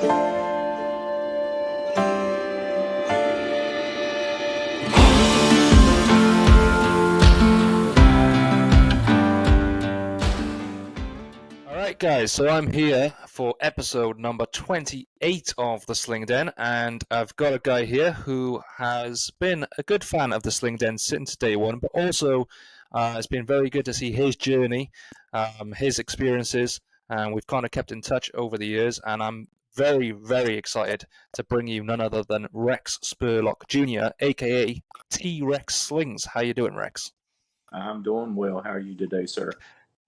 Alright guys, so I'm here for episode number 28 of the Sling Den, and I've got a guy here who has been a good fan of the Sling Den since day one, but also it's been very good to see his journey, his experiences, and we've kind of kept in touch over the years, and I'm very, very excited to bring you none other than Rex Spurlock Jr., aka T-Rex Slings. How you doing, Rex? I'm doing well. How are you today, sir?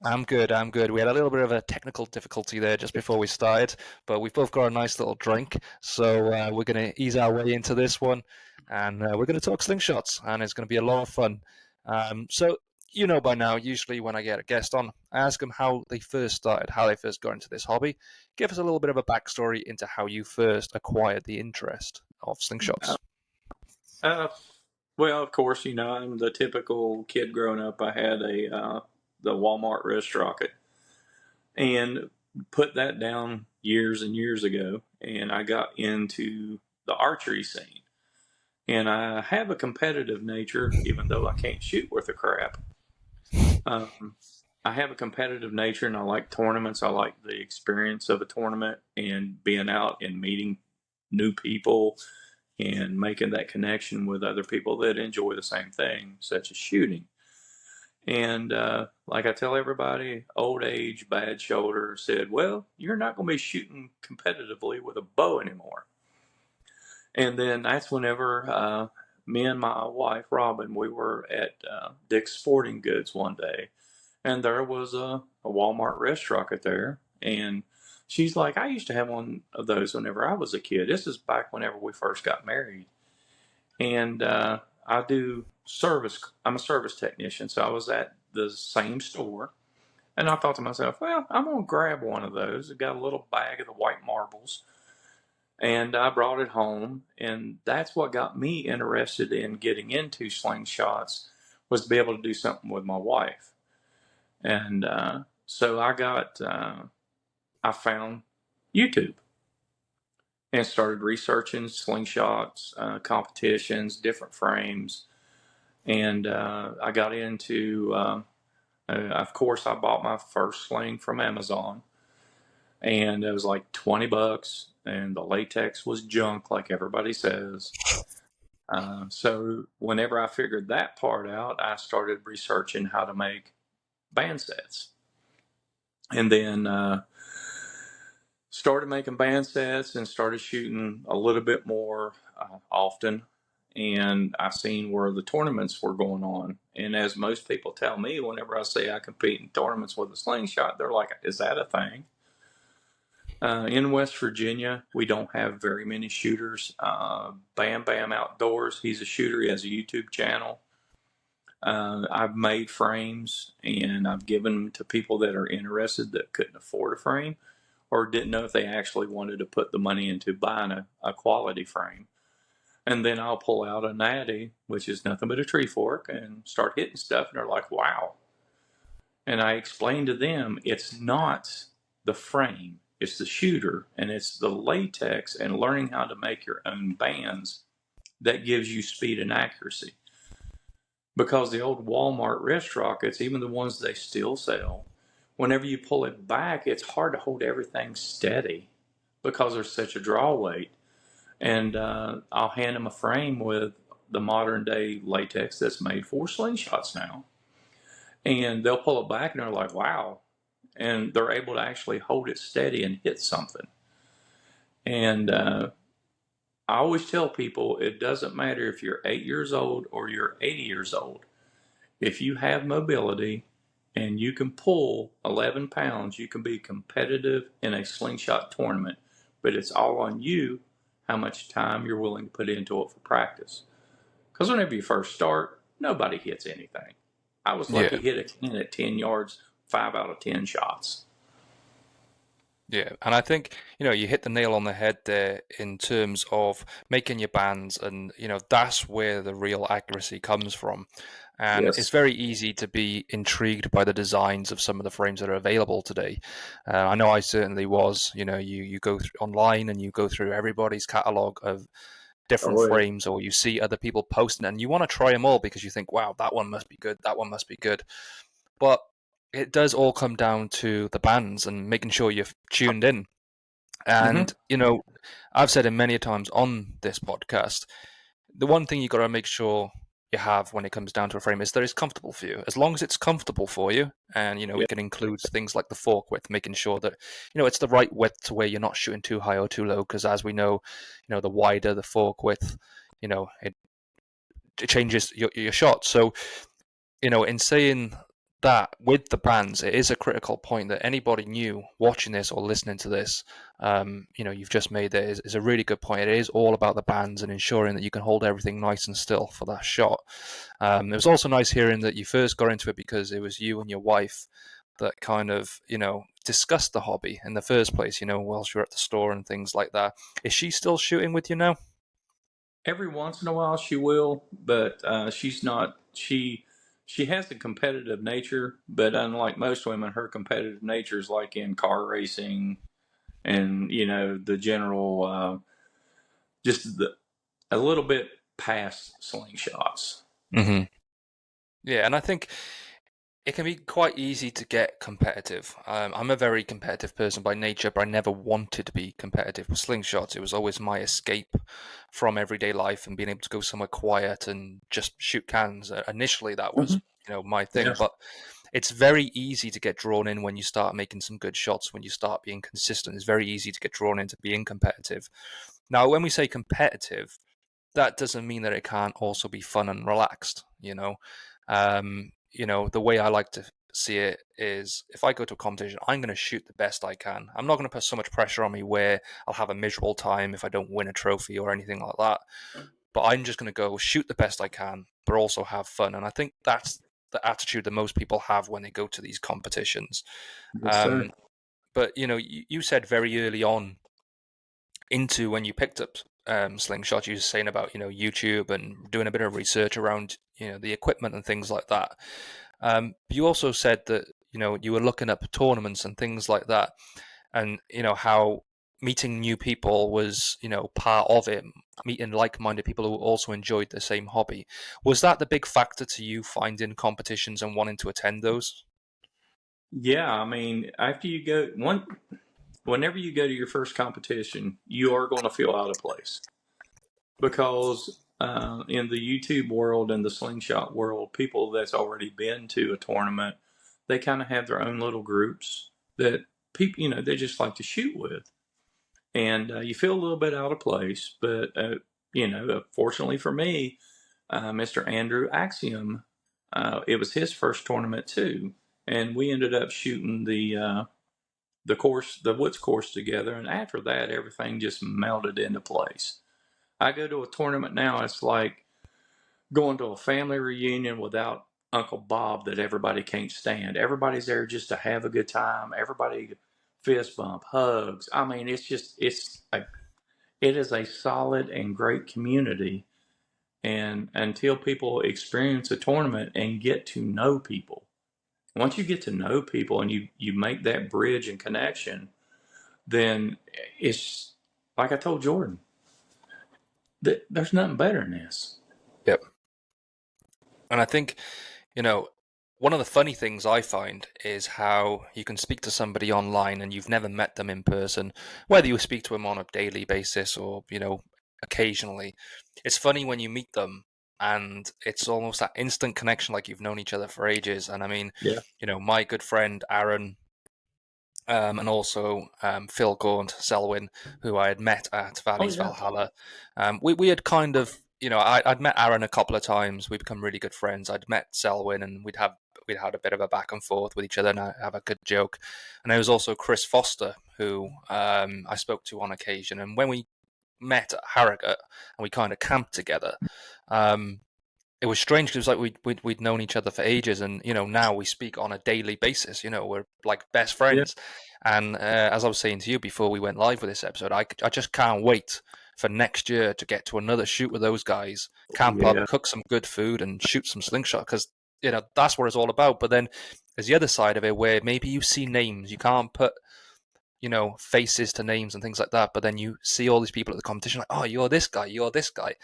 I'm good. We had a little bit of a technical difficulty there just before we started, but we've both got a nice little drink, so we're going to ease our way into this one, and we're going to talk slingshots, and it's going to be a lot of fun. So, you know by now, usually when I get a guest on, I ask them how they first started, how they first got into this hobby. Give us a little bit of a backstory into how you first acquired the interest of slingshots. Well, of course, I'm the typical kid growing up. I had the Walmart wrist rocket and put that down years and years ago, and I got into the archery scene. And I have a competitive nature, even though I can't shoot worth a crap. I have a competitive nature, and I like tournaments. I like the experience of a tournament and being out and meeting new people and making that connection with other people that enjoy the same thing, such as shooting. And like I tell everybody, old age, bad shoulder, said, well, you're not going to be shooting competitively with a bow anymore. And then that's whenever me and my wife, Robin, we were at Dick's Sporting Goods one day. And there was a Walmart wrist rocket there. And she's like, I used to have one of those whenever I was a kid. This is back whenever we first got married. And I do service. I'm a service technician. So I was at the same store. And I thought to myself, well, I'm going to grab one of those. It got a little bag of the white marbles. And I brought it home. And that's what got me interested in getting into slingshots, was to be able to do something with my wife. And so I found YouTube and started researching slingshots, competitions, different frames. And I got into, of course, I bought my first sling from Amazon. And it was like $20, and the latex was junk, like everybody says. So whenever I figured that part out, I started researching how to make band sets. And then started making band sets and started shooting a little bit more often. And I seen where the tournaments were going on. And as most people tell me, whenever I say I compete in tournaments with a slingshot, they're like, is that a thing? In West Virginia, we don't have very many shooters. Bam Bam Outdoors, he's a shooter. He has a YouTube channel. I've made frames, and I've given them to people that are interested that couldn't afford a frame or didn't know if they actually wanted to put the money into buying a quality frame. And then I'll pull out a natty, which is nothing but a tree fork, and start hitting stuff, and they're like, wow. And I explain to them, it's not the frame, it's the shooter, and it's the latex and learning how to make your own bands that gives you speed and accuracy. Because the old Walmart wrist rockets, even the ones they still sell, whenever you pull it back, it's hard to hold everything steady because there's such a draw weight. And I'll hand them a frame with the modern day latex that's made for slingshots now. And they'll pull it back and they're like, wow. And they're able to actually hold it steady and hit something. And I always tell people, it doesn't matter if you're 8 years old or you're 80 years old. If you have mobility and you can pull 11 pounds, you can be competitive in a slingshot tournament. But it's all on you how much time you're willing to put into it for practice. Because whenever you first start, nobody hits anything. I was lucky to hit a 10 at 10 yards, 5 out of 10 shots. Yeah, and I think, you hit the nail on the head there in terms of making your bands, and, that's where the real accuracy comes from. And it's Yes. very easy to be intrigued by the designs of some of the frames that are available today. I know I certainly was. You go online and you go through everybody's catalog of different Oh, yeah. frames, or you see other people posting, and you want to try them all because you think, wow, that one must be good, that one must be good. But it does all come down to the bands and making sure you're tuned in. Hmm. And, I've said it many times on this podcast, the one thing you got to make sure you have when it comes down to a frame is that it's comfortable for you. As long as it's comfortable for you, and we Yeah. can include things like the fork width, making sure that it's the right width to where you're not shooting too high or too low. Because as we know, the wider the fork width, it changes your shot. So in saying that with the bands, it is a critical point that anybody new watching this or listening to this, you've just made there is a really good point. It is all about the bands and ensuring that you can hold everything nice and still for that shot. It was also nice hearing that you first got into it because it was you and your wife that kind of, discussed the hobby in the first place, whilst you were at the store and things like that. Is she still shooting with you now? Every once in a while she will, but she's not. She has a competitive nature, but unlike most women, her competitive nature is like in car racing and the general, just a little bit past slingshots. Hmm. Yeah, and I think it can be quite easy to get competitive. I'm a very competitive person by nature, but I never wanted to be competitive with slingshots. It was always my escape from everyday life and being able to go somewhere quiet and just shoot cans. Initially, that was Hmm. my thing, Yes. but it's very easy to get drawn in when you start making some good shots. When you start being consistent, it's very easy to get drawn into being competitive. Now, when we say competitive, that doesn't mean that it can't also be fun and relaxed. The way I like to see it is if I go to a competition, I'm going to shoot the best I can. I'm not going to put so much pressure on me where I'll have a miserable time if I don't win a trophy or anything like that. But I'm just going to go shoot the best I can, but also have fun. And I think that's the attitude that most people have when they go to these competitions. Yes, sir. Um, but you said very early on into when you picked up Slingshot, you were saying about YouTube and doing a bit of research around the equipment and things like that. You also said that you were looking up tournaments and things like that, and how meeting new people was part of it. Meeting like-minded people who also enjoyed the same hobby. Was that the big factor to you finding competitions and wanting to attend those? Yeah, I mean, after you go whenever you go to your first competition, you are going to feel out of place because in the YouTube world and the slingshot world, people that's already been to a tournament, they kind of have their own little groups that people, they just like to shoot with, and you feel a little bit out of place. But fortunately for me, Mr. Andrew Axiom, it was his first tournament too, and we ended up shooting the woods course together, and after that, everything just melted into place. I go to a tournament now, it's like going to a family reunion without Uncle Bob that everybody can't stand. Everybody's there just to have a good time. Everybody fist bump, hugs. I mean, it is a solid and great community. And until people experience a tournament and get to know people, once you get to know people and you make that bridge and connection, then it's like I told Jordan, there's nothing better than this. Yep. And I think You know, one of the funny things I find is how you can speak to somebody online and you've never met them in person, whether you speak to them on a daily basis or, occasionally. It's funny when you meet them and it's almost that instant connection like you've known each other for ages. And I mean, Yeah. my good friend Aaron, and also Phil Gaunt Selwyn, who I had met at Oh Valley's yeah. Valhalla. We had kind of, I'd met Aaron a couple of times. We become really good friends. I'd met Selwyn, and we'd had a bit of a back and forth with each other, and I have a good joke. And there was also Chris Foster, who I spoke to on occasion. And when we met at Harrogate and we kind of camped together, um, it was strange because like we'd known each other for ages, and now we speak on a daily basis. We're like best Yeah. friends. And as I was saying to you before we went live with this episode, I just can't wait for next year to get to another shoot with those guys, camp up, Yeah. cook some good food, and shoot some slingshot, because that's what it's all about. But then there's the other side of it where maybe you see names, you can't put faces to names and things like that. But then you see all these people at the competition, like, oh, you're this guy, you're this guy.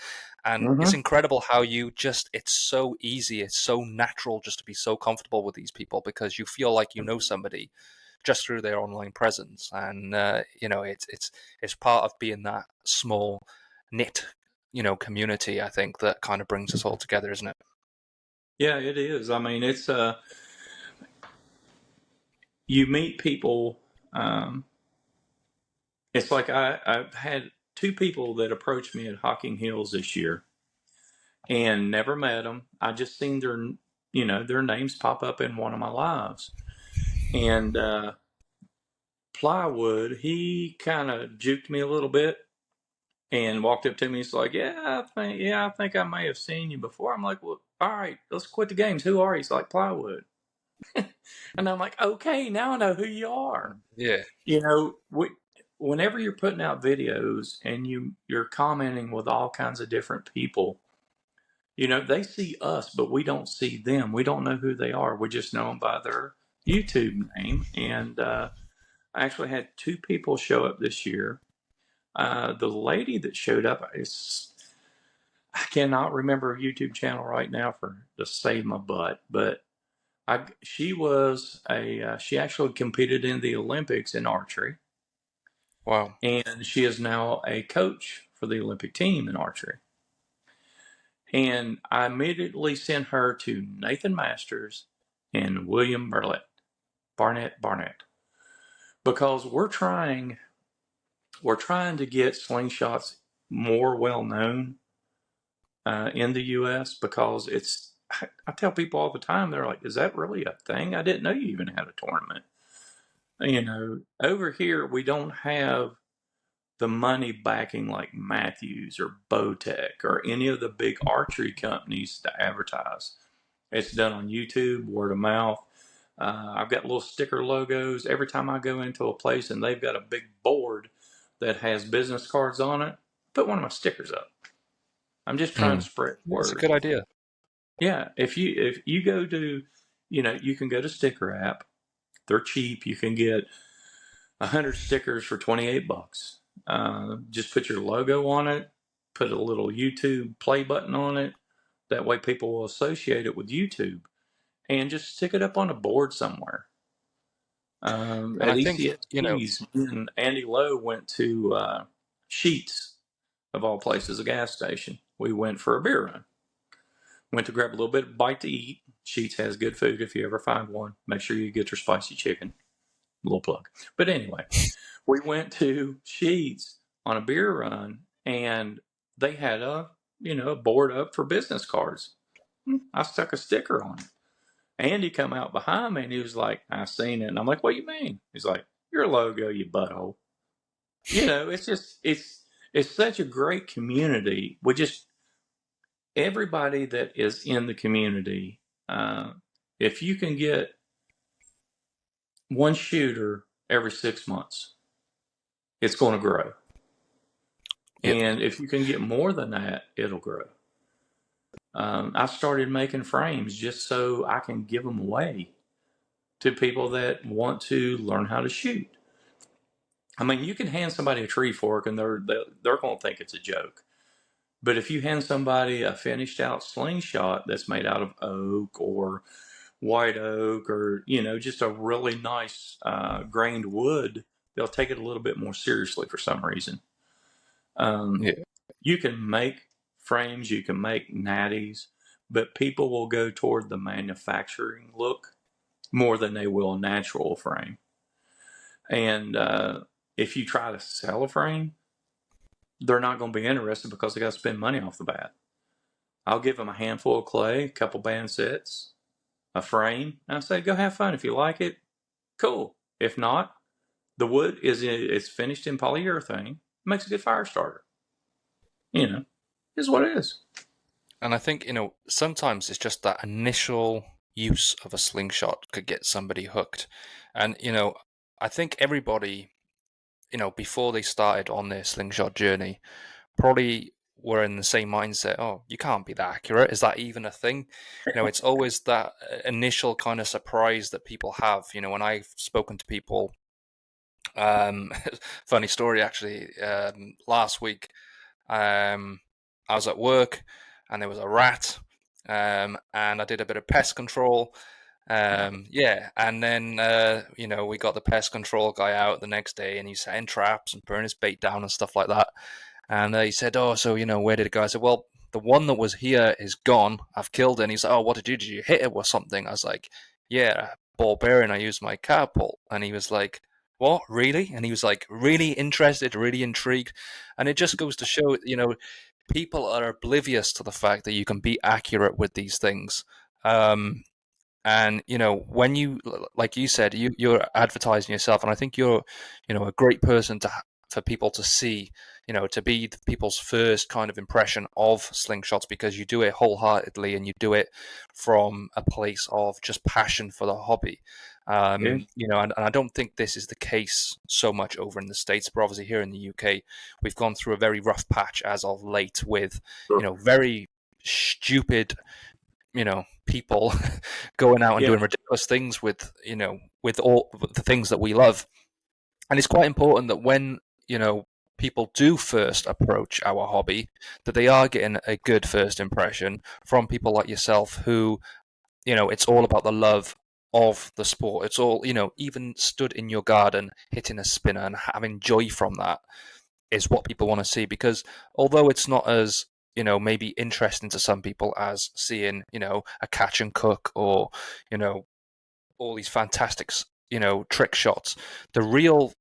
And it's Mm-hmm. incredible how it's so easy, it's so natural just to be so comfortable with these people because you feel like you know somebody just through their online presence. And, it's part of being that small, knit, community, I think, that kind of brings us all together, isn't it? Yeah, it is. I mean, it's you meet people. Um, it's like I've had two people that approached me at Hocking Hills this year, and never met them. I just seen their names pop up in one of my lives, and Plywood, he kind of juked me a little bit and walked up to me. He's like, I think I may have seen you before." I'm like, "Well, all right, let's quit the games. Who are you?" He's like, "Plywood." And I'm like, "Okay, now I know who you are." Yeah. You know, whenever you're putting out videos and you're commenting with all kinds of different people, they see us, but we don't see them. We don't know who they are. We just know them by their YouTube name. And I actually had two people show up this year. The lady that showed up I cannot remember her YouTube channel right now for to save my butt, but she actually competed in the Olympics in archery, Wow. and she is now a coach for the Olympic team in archery. And I immediately sent her to Nathan Masters and William Barnett, because we're trying to get slingshots more well known in the U.S. because I tell people all the time, they're like, "Is that really a thing? I didn't know you even had a tournament." Over here we don't have the money backing like Matthews or Bowtech or any of the big archery companies to advertise. It's done on YouTube, word of mouth. I've got little sticker logos every time I go into a place and they've got a big board that has business cards on it. Put one of my stickers up. I'm just trying to Mm. spread That's a word. good idea. Yeah, if you go to, you can go to Sticker App. They're cheap. You can get 100 stickers for $28. Just put your logo on it. Put a little YouTube play button on it. That way, people will associate it with YouTube, and just stick it up on a board somewhere. And I At think, ECSP's, me and Andy Lowe went to Sheets, of all places, a gas station. We went for a beer run. Went to grab a little bit of bite to eat. Sheets has good food if you ever find one. Make sure you get their spicy chicken. Little plug. But anyway, we went to Sheets on a beer run, and they had a board up for business cards. I stuck a sticker on it. Andy come out behind me and he was like, "I seen it." And I'm like, "What do you mean?" He's like, "Your logo, you butthole." It's just it's such a great community. We just everybody that is in the community. Uh, if you can get one shooter every 6 months, it's going to grow. yeah. And if you can get more than that, it'll grow. I started making frames just so I can give them away to people that want to learn how to shoot. I mean, you can hand somebody a tree fork and they're going to think it's a joke. But if you hand somebody a finished out slingshot that's made out of oak or white oak or just a really nice grained wood, they'll take it a little bit more seriously for some reason. Yeah. You can make frames, you can make natties, but people will go toward the manufacturing look more than they will a natural frame. And if you try to sell a frame, they're not going to be interested because they got to spend money off the bat. I'll give them a handful of clay, a couple band sets, a frame, and I say, "Go have fun. If you like it, cool. If not, the wood it's finished in polyurethane. It makes a good fire starter. Is what it is." And I think, sometimes it's just that initial use of a slingshot could get somebody hooked. And, I think everybody, before they started on their slingshot journey, probably were in the same mindset. Oh, you can't be that accurate. Is that even a thing? It's always that initial kind of surprise that people have. When I've spoken to people, um, funny story actually. Last week, I was at work and there was a rat, and I did a bit of pest control. Yeah, and then we got the pest control guy out the next day, and he's setting traps and burning his bait down and stuff like that. And he said, "Oh, so where did it go?" I said, "Well, the one that was here is gone. I've killed it." And he's like, "Oh, what did you do? Did you hit it or something?" I was like, "Yeah, ball bearing. I used my catapult." And he was like, "What? Really?" And he was like, really interested, really intrigued. And it just goes to show, people are oblivious to the fact that you can be accurate with these things. Um, and when you, like you said, you're advertising yourself, and I think you're a great person for people to see, to be people's first kind of impression of slingshots, because you do it wholeheartedly and you do it from a place of just passion for the hobby. Yeah. And I don't think this is the case so much over in the States, but obviously here in the UK we've gone through a very rough patch as of late with very stupid people going out and Yeah. doing ridiculous things with with all the things that we love. And it's quite important that when people do first approach our hobby, that they are getting a good first impression from people like yourself, who it's all about the love of the sport. It's all, even stood in your garden hitting a spinner and having joy from that is what people want to see. Because although it's not as maybe interesting to some people as seeing a catch and cook, or all these fantastic trick shots, the real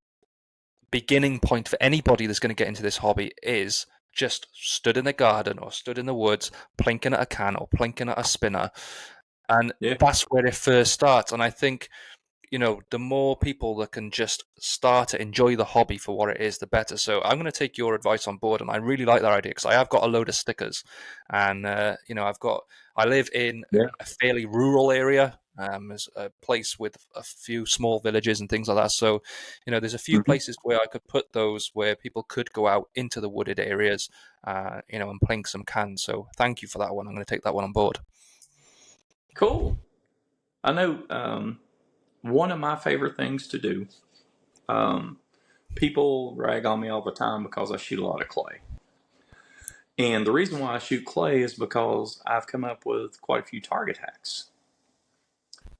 beginning point for anybody that's going to get into this hobby is just stood in the garden or stood in the woods plinking at a can or plinking at a spinner, and Yeah. that's where it first starts. And I think the more people that can just start to enjoy the hobby for what it is, the better. So I'm going to take your advice on board, and I really like that idea, because I have got a load of stickers, and I live in Yeah. a fairly rural area. There's a place with a few small villages and things like that. So, there's a few Hmm. places where I could put those where people could go out into the wooded areas, and plink some cans. So thank you for that one. I'm going to take that one on board. Cool. I know one of my favorite things to do. Um, People rag on me all the time because I shoot a lot of clay. And the reason why I shoot clay is because I've come up with quite a few target hacks.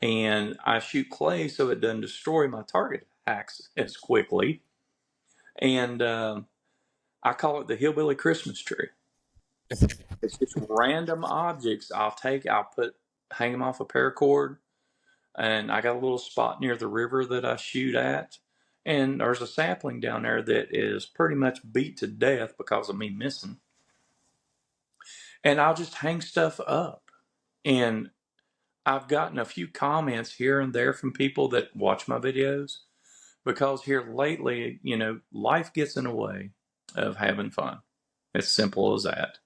And I shoot clay so it doesn't destroy my target hacks as quickly. And I call it the hillbilly Christmas tree. It's just random objects hang them off a paracord, and I got a little spot near the river that I shoot at. And there's a sapling down there that is pretty much beat to death because of me missing. And I'll just hang stuff up. And I've gotten a few comments here and there from people that watch my videos, because here lately, life gets in the way of having fun. It's simple as that.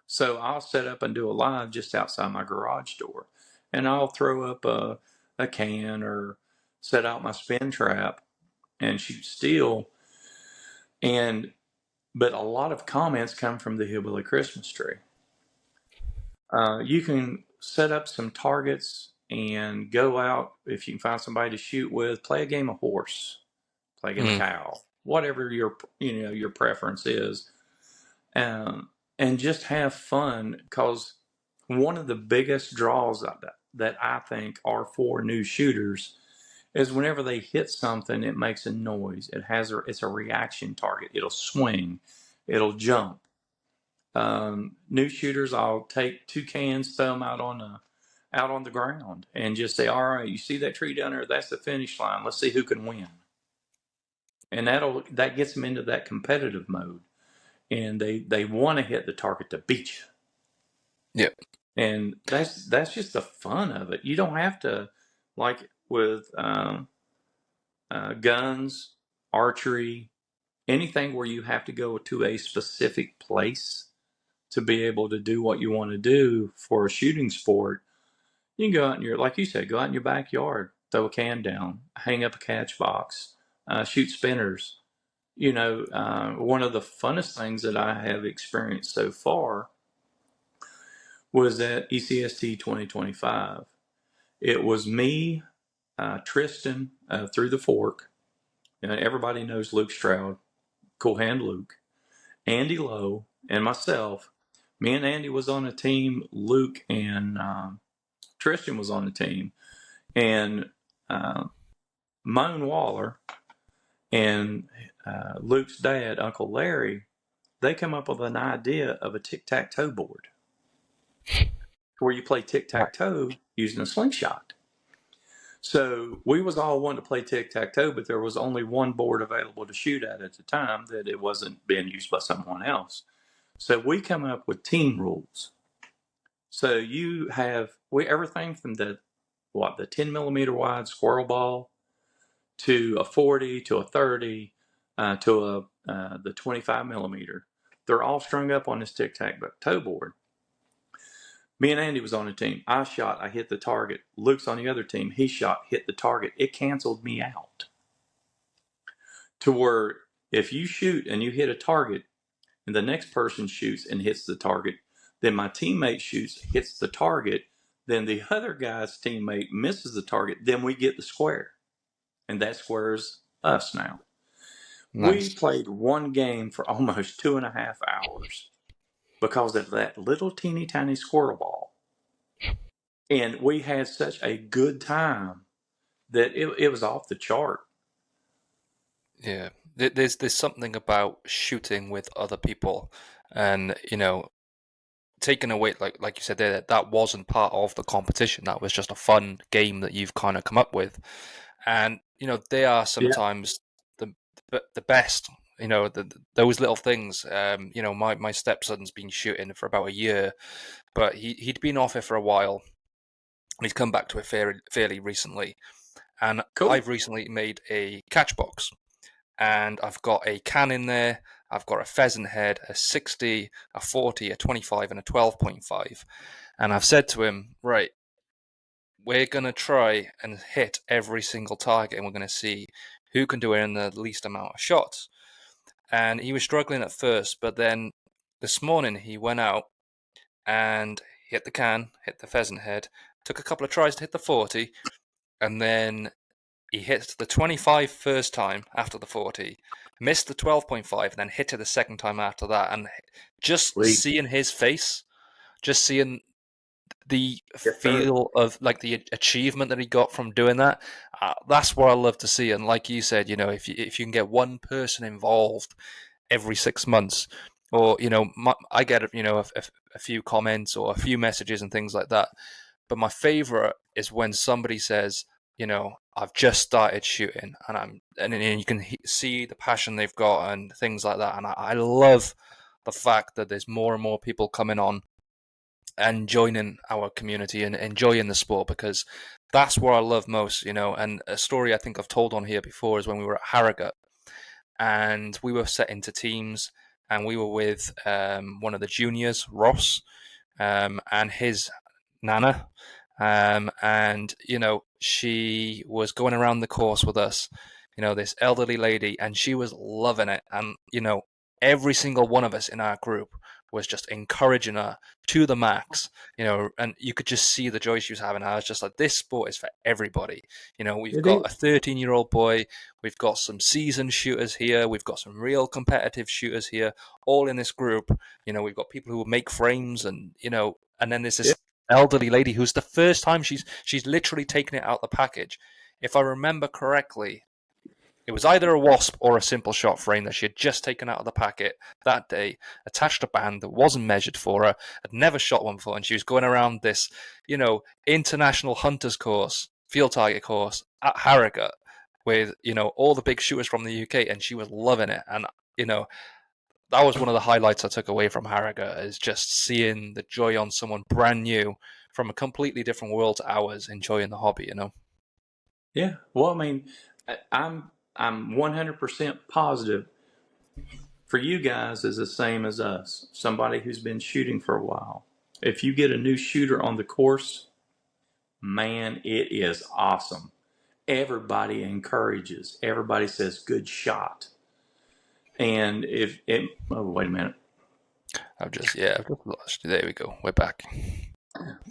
So I'll set up and do a live just outside my garage door, and I'll throw up a can or set out my spin trap and shoot steel. And but a lot of comments come from the hillbilly Christmas tree. You can set up some targets and go out, if you can find somebody to shoot with. Play a game of horse, play a game of Mm. cow, whatever your preference is, and just have fun. Because one of the biggest draws that I think are for new shooters is whenever they hit something, it makes a noise. It's a reaction target. It'll swing, it'll jump. New shooters, I'll take two cans, throw them out on the ground, and just say, "All right, you see that tree down there? That's the finish line. Let's see who can win." And that gets them into that competitive mode, and they want to hit the target to beat you. Yeah. And that's just the fun of it. You don't have to, like with guns, archery, anything where you have to go to a specific place to be able to do what you want to do for a shooting sport. You can go out in your, like you said, go out in your backyard, throw a can down, hang up a catch box, shoot spinners. One of the funnest things that I have experienced so far was at ECST 2025. It was me, Tristan through the fork. Everybody knows Luke Stroud, Cool Hand Luke, Andy Lowe, and myself. Me and Andy was on a team. Luke and Tristan was on the team, and Moan Waller and Luke's dad, Uncle Larry, they come up with an idea of a tic-tac-toe board where you play tic-tac-toe using a slingshot. So we was all wanting to play tic-tac-toe, but there was only one board available to shoot at the time, that it wasn't being used by someone else. So we come up with team rules. So you have everything from the 10 millimeter wide squirrel ball to a 40 to a 30 to the 25 millimeter. They're all strung up on this tic-tac-toe board. Me and Andy was on the team. I shot, I hit the target. Luke's on the other team. He shot, hit the target. It canceled me out. To where if you shoot and you hit a target and the next person shoots and hits the target, then my teammate shoots, hits the target, then the other guy's teammate misses the target, then we get the square. And that squares us now. We Nice. played one game for almost 2.5 hours because of that little teeny tiny squirrel ball. And we had such a good time that it was off the chart. Yeah. There's something about shooting with other people, and taking away, like you said there, that wasn't part of the competition. That was just a fun game that you've kind of come up with, and they are Yeah, sometimes the best. Those little things. My stepson's been shooting for about a year, but he'd been off it for a while. He's come back to it fairly recently, and cool. I've recently made a catch box, and I've got a can in there. I've got a pheasant head, a 60, a 40, a 25, and a 12.5. And I've said to him, right, we're going to try and hit every single target, and we're going to see who can do it in the least amount of shots. And he was struggling at first, but then this morning he went out and hit the can, hit the pheasant head, took a couple of tries to hit the 40, and then he hit the 25 first time after the 40, missed the 12.5, and then hit it the second time after that. And just Sweet. seeing his face, just seeing the Yes, sir. feel of like the achievement that he got from doing that, that's what I love to see. And like you said, if you can get one person involved every 6 months, or I get a few comments or a few messages and things like that. But my favorite is when somebody says, I've just started shooting, and you can see the passion they've got and things like that. And I love the fact that there's more and more people coming on and joining our community and enjoying the sport, because that's what I love most. And a story I think I've told on here before is when we were at Harrogate, and we were set into teams, and we were with one of the juniors, Ross, and his nana, and she was going around the course with us, this elderly lady, and she was loving it, and every single one of us in our group was just encouraging her to the max, and you could just see the joy she was having. I was just like, this sport is for everybody. We've It got a is. 13-year-old boy, we've got some seasoned shooters here, we've got some real competitive shooters here, all in this group. We've got people who make frames, and then there's Yeah. this elderly lady who's the first time she's literally taken it out the package. If I remember correctly, it was either a wasp or a simple shot frame that she had just taken out of the packet that day, attached a band that wasn't measured for her, had never shot one before, and she was going around this, international hunters course, field target course at Harrogate with, all the big shooters from the UK, and she was loving it. And, that was one of the highlights I took away from Harrogate, is just seeing the joy on someone brand new from a completely different world to ours enjoying the hobby. Yeah. Well, I mean, I'm 100% positive for you guys is the same as us. Somebody who's been shooting for a while. If you get a new shooter on the course, man, it is awesome. Everybody encourages. Everybody says good shot. And if it, oh, wait a minute. I've just lost you. There we go. We're back.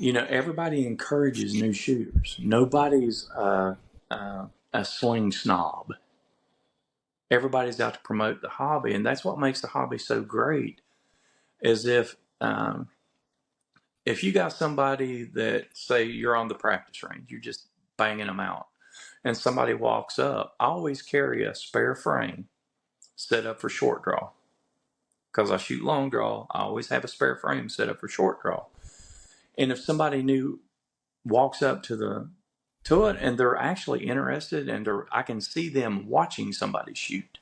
Everybody encourages new shooters. Nobody's a sling snob. Everybody's out to promote the hobby, and that's what makes the hobby so great. Is if you got somebody that, say, you're on the practice range, you're just banging them out, and somebody walks up, I always carry a spare frame set up for short draw. Because I shoot long draw, I always have a spare frame set up for short draw. And if somebody new walks up to it and they're actually interested and I can see them watching somebody shoot,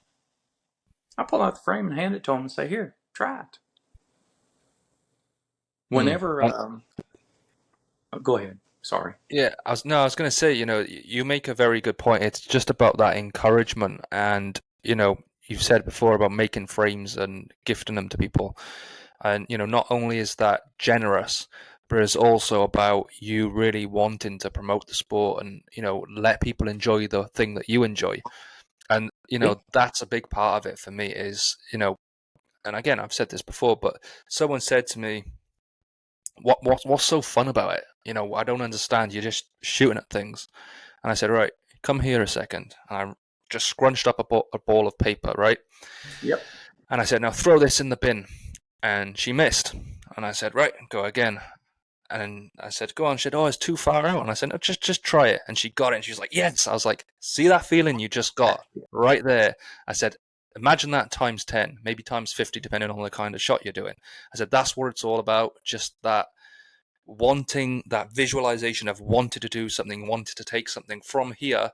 I pull out the frame and hand it to them and say, "Here, try it." Mm. Whenever, go ahead. Sorry. Yeah, I was going to say, you make a very good point. It's just about that encouragement, and you've said before about making frames and gifting them to people, and not only is that generous, but it's also about you really wanting to promote the sport and let people enjoy the thing that you enjoy, and Yeah. that's a big part of it for me. Is and again, I've said this before, but someone said to me, what's so fun about it? I don't understand. You're just shooting at things. And I said, right, come here a second. And I just scrunched up a ball of paper, right? Yep. And I said, now throw this in the bin. And she missed. And I said, right, go again. And I said, go on. She said, oh, it's too far out. And I said, no, just try it. And she got it. And she was like, yes. I was like, see that feeling you just got right there? I said, imagine that times 10, maybe times 50, depending on the kind of shot you're doing. I said, that's what it's all about. Just that wanting, that visualization of wanted to do something, wanted to take something from here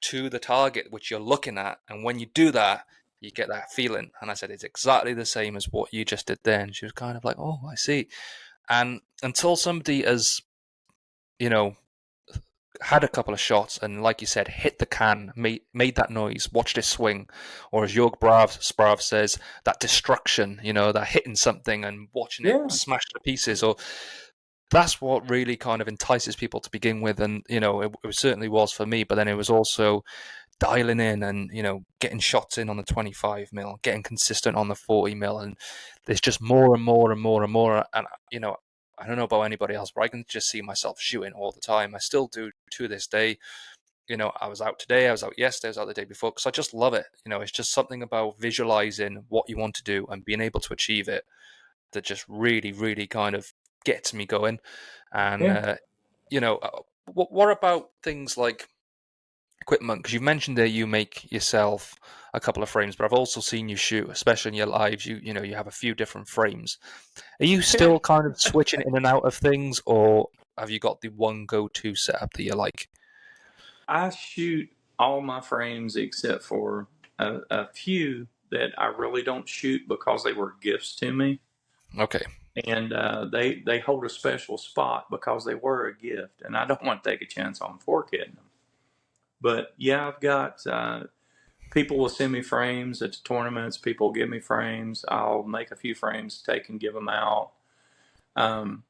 to the target which you're looking at. And when you do that, you get that feeling. And I said, it's exactly the same as what you just did there. And she was kind of like, oh, I see. And until somebody has, you know, had a couple of shots and, like you said, hit the can, made that noise, watched it swing, or as Jörg Sprav says, that destruction, that hitting something and watching it Yeah. smash to pieces, or that's what really kind of entices people to begin with. And it certainly was for me, but then it was also dialing in and getting shots in on the 25 mil, getting consistent on the 40 mil, and there's just more and more and more and more. And I don't know about anybody else, but I can just see myself shooting all the time. I still do to this day. I was out today, I was out yesterday, I was out the day before, because I just love it. It's just something about visualizing what you want to do and being able to achieve it that just really, really kind of gets me going. And Yeah. what about things like equipment? Because you've mentioned that you make yourself a couple of frames, but I've also seen you shoot, especially in your lives. You have a few different frames. Are you Yeah. still kind of switching in and out of things, or have you got the one go-to setup that you like? I shoot all my frames except for a few that I really don't shoot because they were gifts to me. Okay. And they hold a special spot because they were a gift, and I don't want to take a chance on forgetting them. But yeah, I've got people will send me frames at tournaments. People give me frames. I'll make a few frames, take and give them out. Um,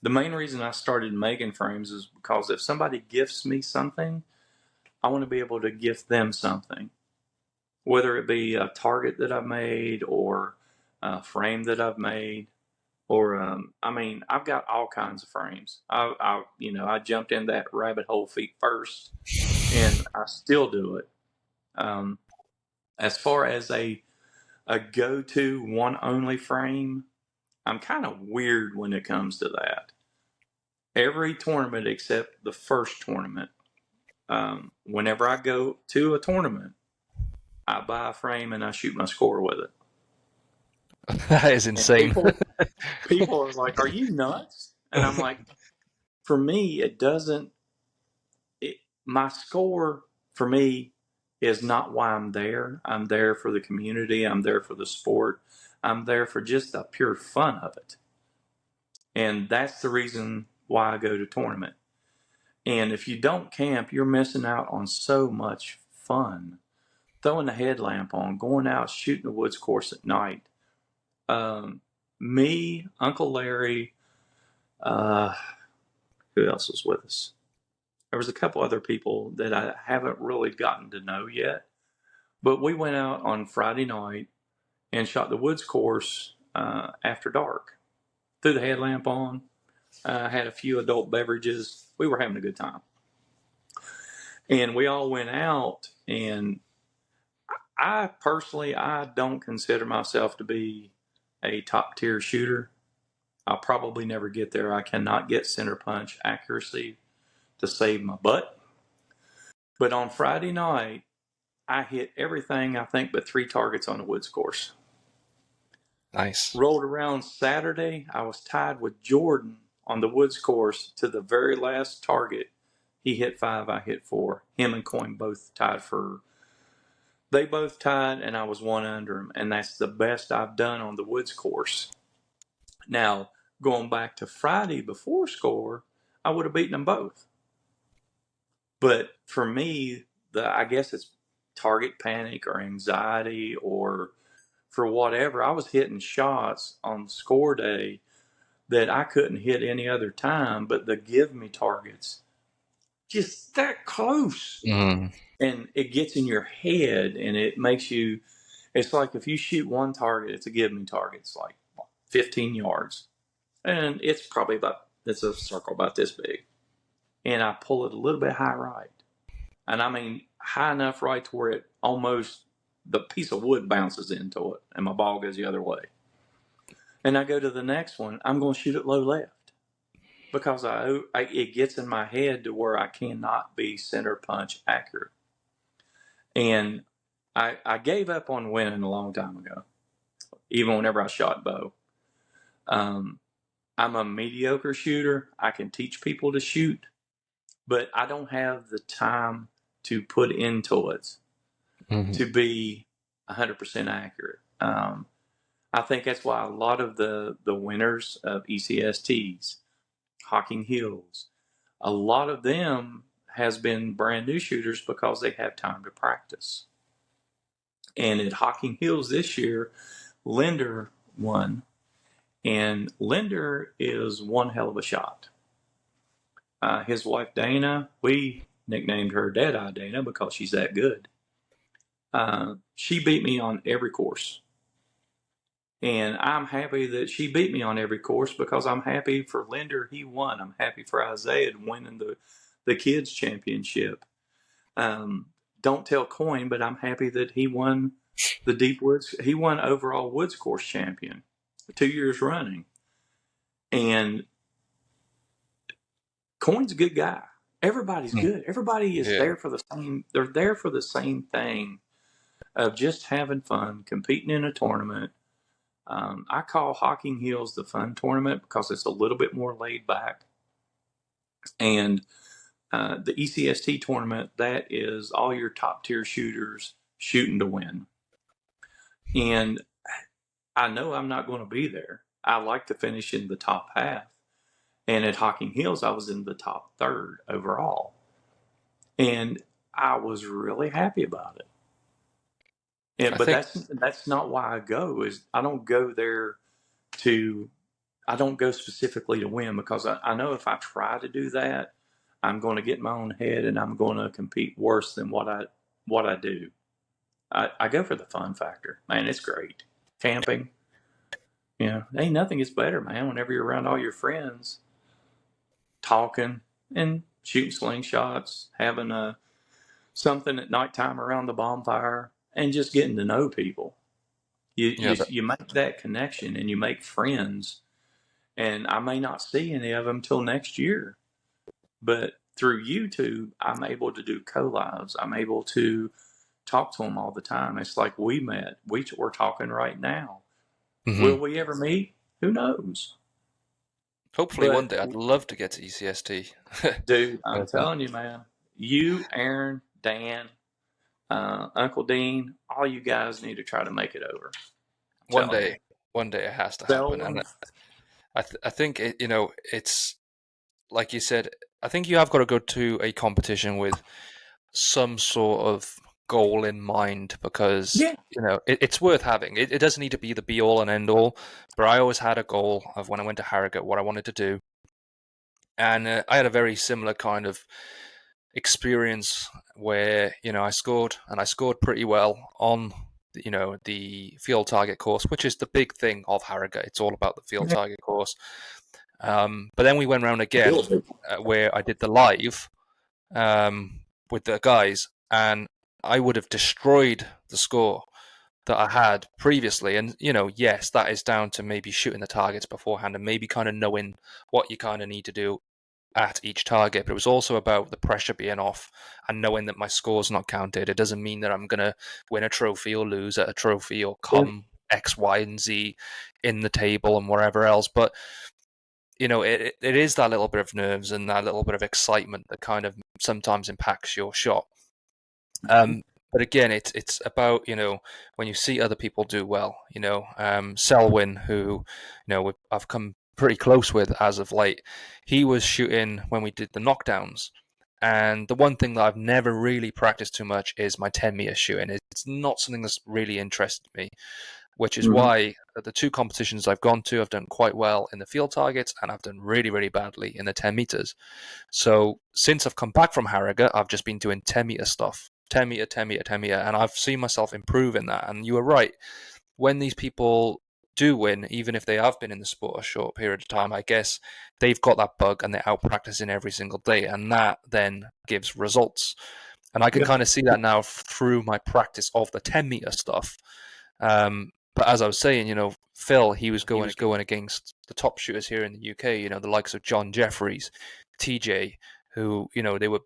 the main reason I started making frames is because if somebody gifts me something, I want to be able to gift them something, whether it be a target that I've made or a frame that I've made. Or, I've got all kinds of frames. I jumped in that rabbit hole feet first, and I still do it. Um, as far as a go-to one only frame, I'm kind of weird when it comes to that. Every tournament except the first tournament, whenever I go to a tournament, I buy a frame and I shoot my score with it. That is And insane. people are like, "Are you nuts?" And I'm like, for me, it doesn't. My score for me is not why I'm there. I'm there for the community. I'm there for the sport. I'm there for just the pure fun of it. And that's the reason why I go to tournament. And if you don't camp, you're missing out on so much fun. Throwing the headlamp on, going out shooting the woods course at night. Um, Me, Uncle Larry, uh, who else was with us? There was a couple other people that I haven't really gotten to know yet. But we went out on Friday night and shot the woods course after dark. Threw the headlamp on, had a few adult beverages. We were having a good time. And we all went out, and I personally, I don't consider myself to be a top tier shooter. I'll probably never get there. I cannot get center punch accuracy to save my butt. But on Friday night, I hit everything, I think, but 3 targets on the woods course. Nice. Rolled around Saturday, I was tied with Jordan on the woods course to the very last target. He hit 5, I hit 4. Him and Coin both tied they both tied, and I was 1 under him. And that's the best I've done on the woods course. Now, going back to Friday before score, I would have beaten them both. But for me, I guess it's target panic or anxiety or for whatever. I was hitting shots on score day that I couldn't hit any other time, but the give me targets just that close. Mm. And it gets in your head and it makes you, it's like if you shoot one target, it's a give me target. It's like 15 yards. And it's probably it's a circle about this big. And I pull it a little bit high right. And I mean, high enough right to where it almost, the piece of wood bounces into it and my ball goes the other way. And I go to the next one, I'm going to shoot it low left because it gets in my head to where I cannot be center punch accurate. And I gave up on winning a long time ago, even whenever I shot bow. I'm a mediocre shooter. I can teach people to shoot, but I don't have the time to put into it to be 100% accurate. I think that's why a lot of the winners of ECSTs, Hocking Hills, a lot of them has been brand new shooters because they have time to practice. And at Hocking Hills this year, Linder won. And Linder is one hell of a shot. His wife Dana, we nicknamed her Deadeye Dana because she's that good. She beat me on every course. And I'm happy that she beat me on every course because I'm happy for Linder, he won. I'm happy for Isaiah winning the kids championship. Don't tell Coin, but I'm happy that he won the Deep Woods. He won overall Woods Course champion 2 years running. And Coin's a good guy. Everybody's good. Everybody is there for the same. They're there for the same thing of just having fun, competing in a tournament. I call Hocking Hills the fun tournament because it's a little bit more laid back. And the ECST tournament, that is all your top tier shooters shooting to win. And I know I'm not going to be there. I like to finish in the top half. And at Hocking Hills, I was in the top third overall. And I was really happy about it. And, but that's not why I go. Is I don't go there I don't go specifically to win because I know if I try to do that, I'm going to get in my own head and I'm going to compete worse than what I do. I go for the fun factor. Man, it's great. Camping. Ain't nothing is better, man, whenever you're around all your friends talking and shooting slingshots, having something at nighttime around the bonfire and just getting to know people. You make that connection and you make friends. And I may not see any of them till next year. But through YouTube, I'm able to do collabs. I'm able to talk to them all the time. It's like we met. We're talking right now. Will we ever meet? Who knows? Hopefully one day. I'd love to get to ECST. Dude, I'm telling you, man. You, Aaron, Dan, Uncle Dean, all you guys need to try to make it over. One day it has to happen. And I think it's like you said. I think you have got to go to a competition with some sort of goal in mind because it's worth having. It doesn't need to be the be all and end all. But I always had a goal of when I went to Harrogate what I wanted to do, and I had a very similar kind of experience where I scored, and I scored pretty well on the field target course, which is the big thing of Harrogate. It's all about the field Yeah. target course. But then we went round again Build it. where I did the live with the guys, and I would have destroyed the score that I had previously. And yes, that is down to maybe shooting the targets beforehand and maybe kind of knowing what you kind of need to do at each target. But it was also about the pressure being off and knowing that my score's not counted. It doesn't mean that I'm gonna win a trophy or lose at a trophy or Yeah. come X, Y, and Z in the table and wherever else. But it is that little bit of nerves and that little bit of excitement that kind of sometimes impacts your shot. But again, it's about when you see other people do well. Selwyn, who I've come pretty close with as of late. He was shooting when we did the knockdowns, and the one thing that I've never really practiced too much is my 10-meter shooting. It's not something that's really interested me, which is Mhm. why the two competitions I've gone to, I've done quite well in the field targets, and I've done really, really badly in the 10 meters. So since I've come back from Harrogate, I've just been doing 10-meter stuff. 10 meter, 10 meter, 10 meter, and I've seen myself improve in that. And you were right. When these people do win, even if they have been in the sport a short period of time, I guess they've got that bug and they're out practicing every single day, and that then gives results. And I can Yeah. kind of see that now through my practice of the 10-meter stuff. But as I was saying, Phil, he was going against the top shooters here in the UK, the likes of John Jeffries, TJ, who, they were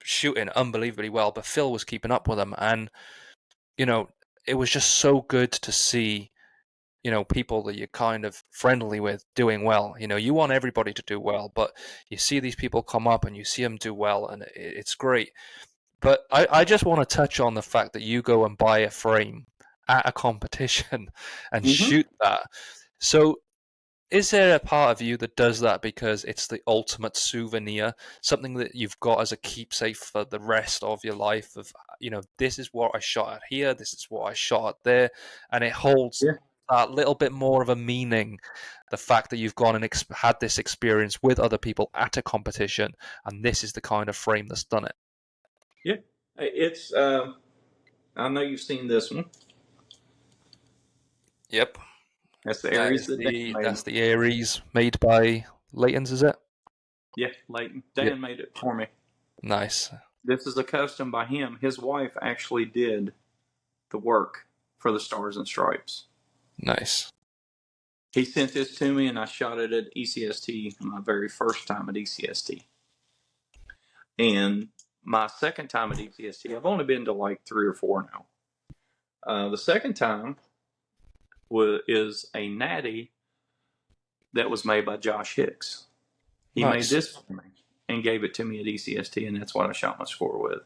shooting unbelievably well, but Phil was keeping up with them. And, it was just so good to see, people that you're kind of friendly with doing well. You want everybody to do well, but you see these people come up and you see them do well, and it's great. But I just want to touch on the fact that you go and buy a frame at a competition and Mhm. shoot that. So is there a part of you that does that because it's the ultimate souvenir, something that you've got as a keepsake for the rest of your life of, this is what I shot at here, this is what I shot at there, and it holds Yeah. that little bit more of a meaning, the fact that you've gone and had this experience with other people at a competition, and this is the kind of frame that's done it. Yeah. It's. I know you've seen this one. Yep. That's the That Aries is that Dan made. that's the Aries made by Layton's, is it? Yeah, Leighton. Yeah. Dan made it for me. Nice. This is a custom by him. His wife actually did the work for the Stars and Stripes. Nice. He sent this to me, and I shot it at ECST my very first time at ECST. And my second time at ECST, I've only been to like 3 or 4 now. The second time is a natty that was made by Josh Hicks. He made Nice. this for me and gave it to me at ECST, and that's what I shot my score with.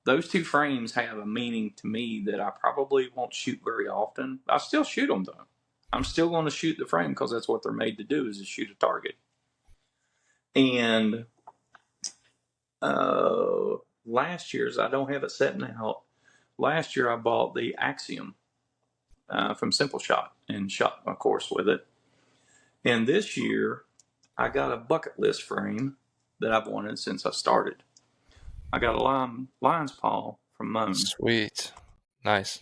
Those two frames have a meaning to me that I probably won't shoot very often. I still shoot them though. I'm still going to shoot the frame because that's what they're made to do, is to shoot a target. And last year's, I don't have it set now. Last year I bought the Axiom from Simple Shot and shot my course with it. And this year I got a bucket list frame that I've wanted since I started. I got a lion's paw from Moan. Sweet. Nice.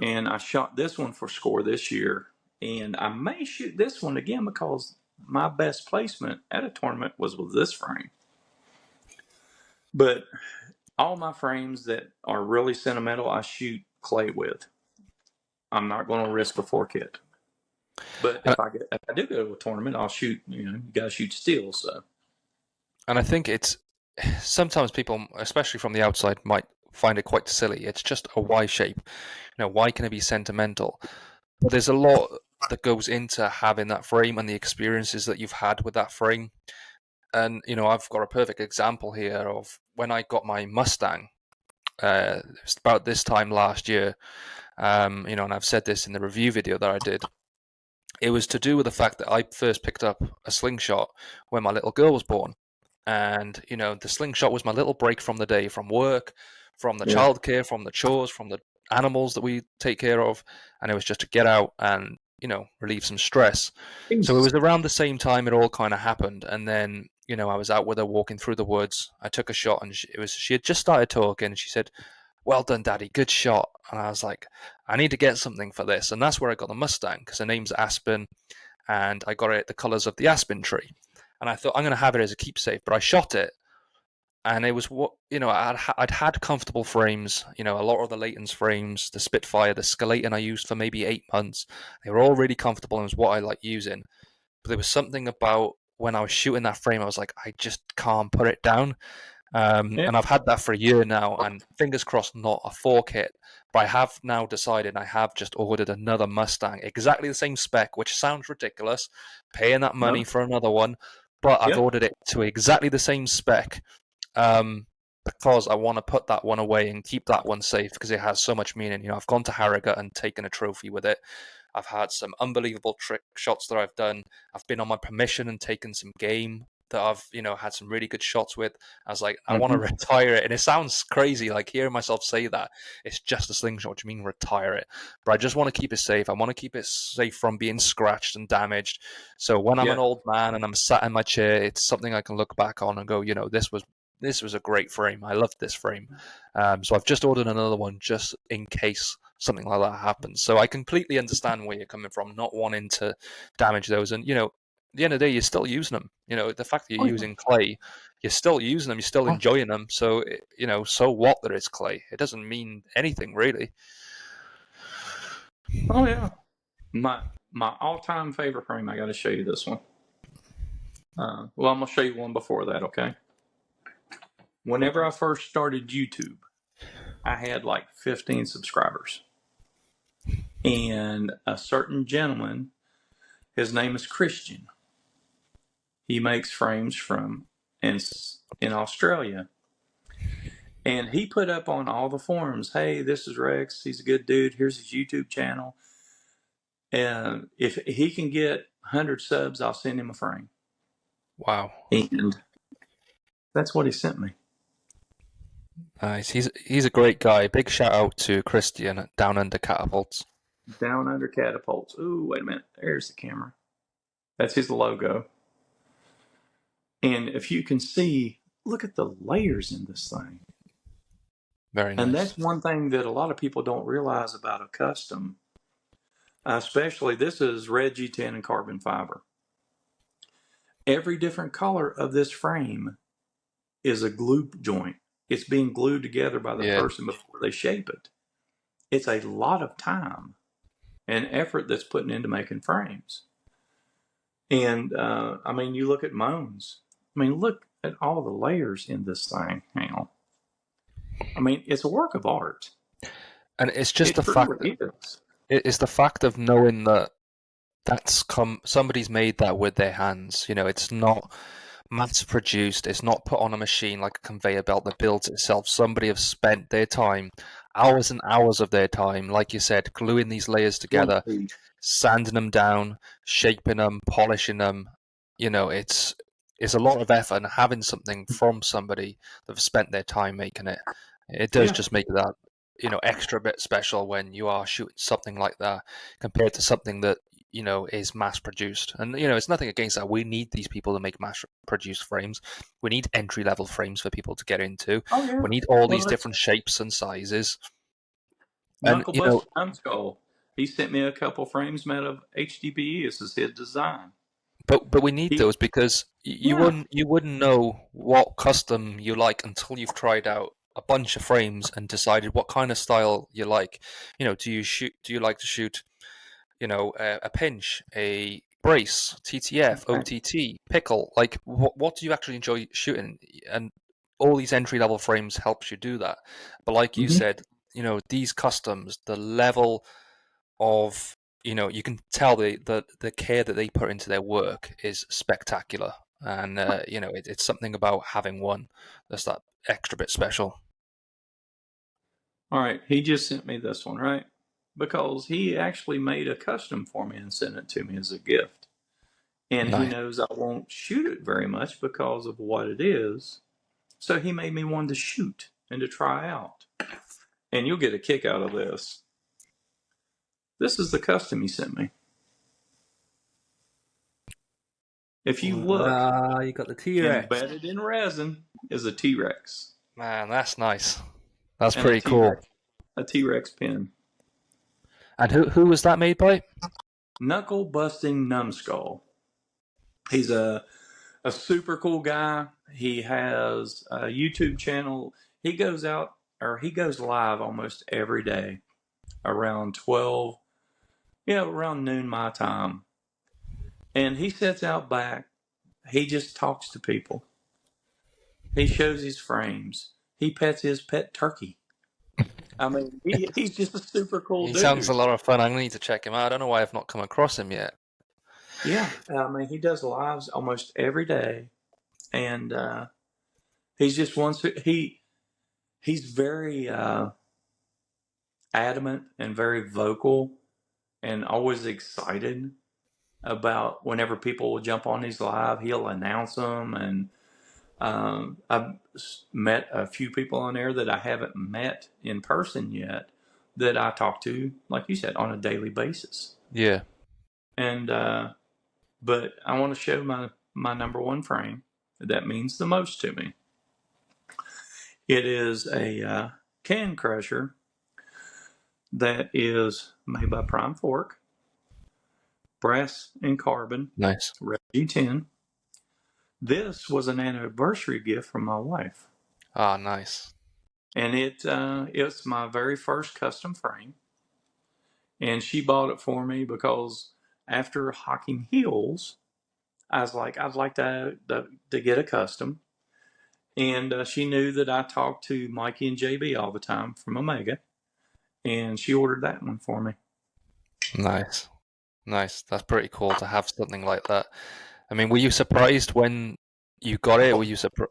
And I shot this one for score this year. And I may shoot this one again because my best placement at a tournament was with this frame. But all my frames that are really sentimental, I shoot clay with. I'm not going to risk a fork hit. But And, if I do go to a tournament, I'll shoot. You got to shoot steel. So and I think it's sometimes people, especially from the outside, might find it quite silly. It's just a Y shape. Why can it be sentimental? But there's a lot that goes into having that frame and the experiences that you've had with that frame. And I've got a perfect example here of when I got my Mustang. It was about this time last year. And I've said this in the review video that I did. It was to do with the fact that I first picked up a slingshot when my little girl was born. And, the slingshot was my little break from the day, from work, from the yeah, childcare, from the chores, from the animals that we take care of. And it was just to get out and, relieve some stress. So it Jesus. was around the same time it all kind of happened. And then I was out with her walking through the woods. I took a shot, and she had just started talking. And she said, "Well done, Daddy, good shot." And I was like, "I need to get something for this," and that's where I got the Mustang because her name's Aspen, and I got it the colors of the aspen tree. And I thought I'm going to have it as a keepsake, but I shot it, and it was what I'd had comfortable frames, a lot of the Leighton's frames, the Spitfire, the Skeleton I used for maybe 8 months. They were all really comfortable and it was what I like using. But there was something about when I was shooting that frame, I was like, I just can't put it down. Yeah. And I've had that for a year now, and fingers crossed, not a fork hit. But I have now decided I have just ordered another Mustang, exactly the same spec, which sounds ridiculous, paying that money No. for another one. But I've Yep. ordered it to exactly the same spec, um, because I want to put that one away and keep that one safe because it has so much meaning. I've gone to Harrogate and taken a trophy with it. I've had some unbelievable trick shots that I've done. I've been on my permission and taken some game that I've, had some really good shots with. I was like, I want to Mm-hmm. retire it. And it sounds crazy, like hearing myself say that. It's just a slingshot. What do you mean retire it? But I just want to keep it safe. I want to keep it safe from being scratched and damaged. So when I'm Yeah. an old man and I'm sat in my chair, it's something I can look back on and go, this was a great frame. I loved this frame. So I've just ordered another one just in case something like that happens. So I completely understand where you're coming from, not wanting to damage those. And, at the end of the day, you're still using them. The fact that you're Oh yeah. using clay, you're still using them, you're still Oh, enjoying them. So, so what that it's clay? It doesn't mean anything, really. oh yeah. My all-time favorite frame. I got to show you this one. Well, I'm gonna show you one before that. Okay. Whenever I first started YouTube, I had like 15 subscribers, and a certain gentleman, his name is Christian. He makes frames from in Australia. And he put up on all the forums, hey, this is Rex. He's a good dude. Here's his YouTube channel. And if he can get 100 subs, I'll send him a frame. Wow. And that's what he sent me. Nice. He's a great guy. Big shout out to Christian at Down Under Catapults. Down under catapults. Ooh, wait a minute. There's the camera. That's his logo. And if you can see, look at the layers in this thing. Very And nice. that's one thing that a lot of people don't realize about a custom. Especially, this is red G10 and carbon fiber. Every different color of this frame is a glue joint. It's being glued together by the Yeah. person before they shape it. It's a lot of time and effort that's put into making frames. And I mean, you look at Moans. I mean, look at all the layers in this thing. Hang on. I mean, it's a work of art. And it's just It the fact that truly is. it's the fact of knowing that somebody's made that with their hands. It's not mass produced. It's not put on a machine like a conveyor belt that builds itself. Somebody have spent their time, hours and hours of their time, like you said, gluing these layers One together, piece. sanding them down, shaping them, polishing them. It's a lot of effort, and having something from somebody that have spent their time making it, it does Yeah. just make that extra bit special when you are shooting something like that compared to something that is mass produced. And it's nothing against that. We need these people to make mass produced frames. We need entry level frames for people to get into. Oh, yeah. We need all Well, these that's different shapes and sizes. And Knuckle Buster Numbskull. He sent me a couple frames made of HDPE. This is his design. but we need He, those because you yeah. wouldn't know what custom you like until you've tried out a bunch of frames and decided what kind of style you like. Do you like to shoot a pinch, a brace, TTF, Right. OTT, pickle? Like, what do you actually enjoy shooting? And all these entry level frames helps you do that. But like you Mm-hmm. said, these customs, the level of you can tell the care that they put into their work is spectacular, and it's something about having one that's that extra bit special. All right. He just sent me this one, right? Because he actually made a custom for me and sent it to me as a gift. And he Nice. knows I won't shoot it very much because of what it is. So he made me one to shoot and to try out. And you'll get a kick out of this. This is the custom he sent me. If you look, You got the T-Rex. embedded in resin is a T-Rex Man, that's nice. That's and a pretty cool. T-Rex pin. And who was that made by? Knuckle Busting Numbskull. He's a super cool guy. He has a YouTube channel. He goes out or he goes live almost every day around 12, around noon my time. And he sits out back. He just talks to people. He shows his frames. He pets his pet turkey. I mean, he's just a super cool He sounds a dude. lot of fun. I need to check him out. I don't know why I've not come across him yet. Yeah, I mean, he does lives almost every day, and he's just he's very adamant and very vocal, and always excited about whenever people will jump on his live. He'll announce them, and I've met a few people on there that I haven't met in person yet that I talk to, like you said, on a daily basis. Yeah. And but I want to show my number one frame that means the most to me. It is a can crusher that is made by Prime Fork, brass and carbon, Nice. Red G10. This was an anniversary gift from my wife, Ah, nice. and it's my very first custom frame. And she bought it for me because after hocking heels, I was like, I'd like to get a custom. And she knew that I talked to Mikey and JB all the time from Omega, and she ordered that one for me. Nice. Nice. That's pretty cool to have something like that. I mean, were you surprised when you got it? Were Oh, you surprised?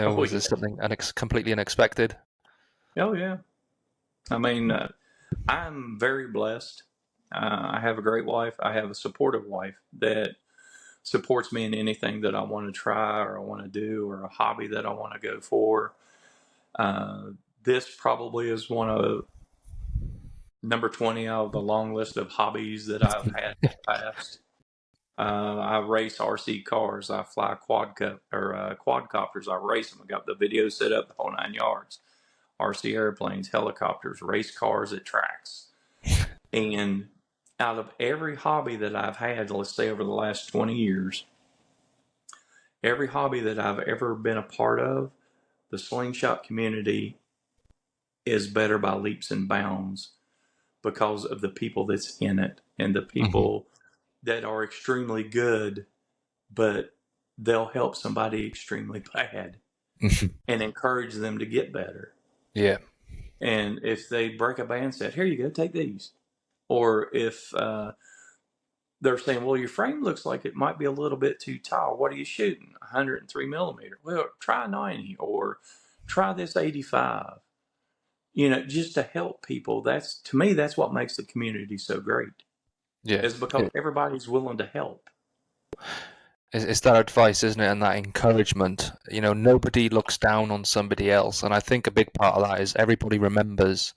oh Was yeah, this something completely unexpected? oh yeah. I mean, I'm very blessed. I have a great wife. I have a supportive wife that supports me in anything that I want to try or I want to do or a hobby that I want to go for. Uh, this probably is one of number 20 of the long list of hobbies that I've had in the past. I race RC cars. I fly quadcopters. I race them. I got the video set up the whole 9 yards. RC airplanes, helicopters, race cars at tracks. And out of every hobby that I've had, let's say over the last 20 years, every hobby that I've ever been a part of, the slingshot community is better by leaps and bounds because of the people that's in it and the Hmm. people that are extremely good, but they'll help somebody extremely bad and encourage them to get better. Yeah. And if they break a band set, here you go, take these. Or if they're saying, well, your frame looks like it might be a little bit too tall. What are you shooting? 103 millimeter. Well, try 90 or try this 85. Just to help people. That's to me, that's what makes the community so great. Yeah. Is because everybody's willing to help. It's that advice, isn't it, and that encouragement. Nobody looks down on somebody else, and I think a big part of that is everybody remembers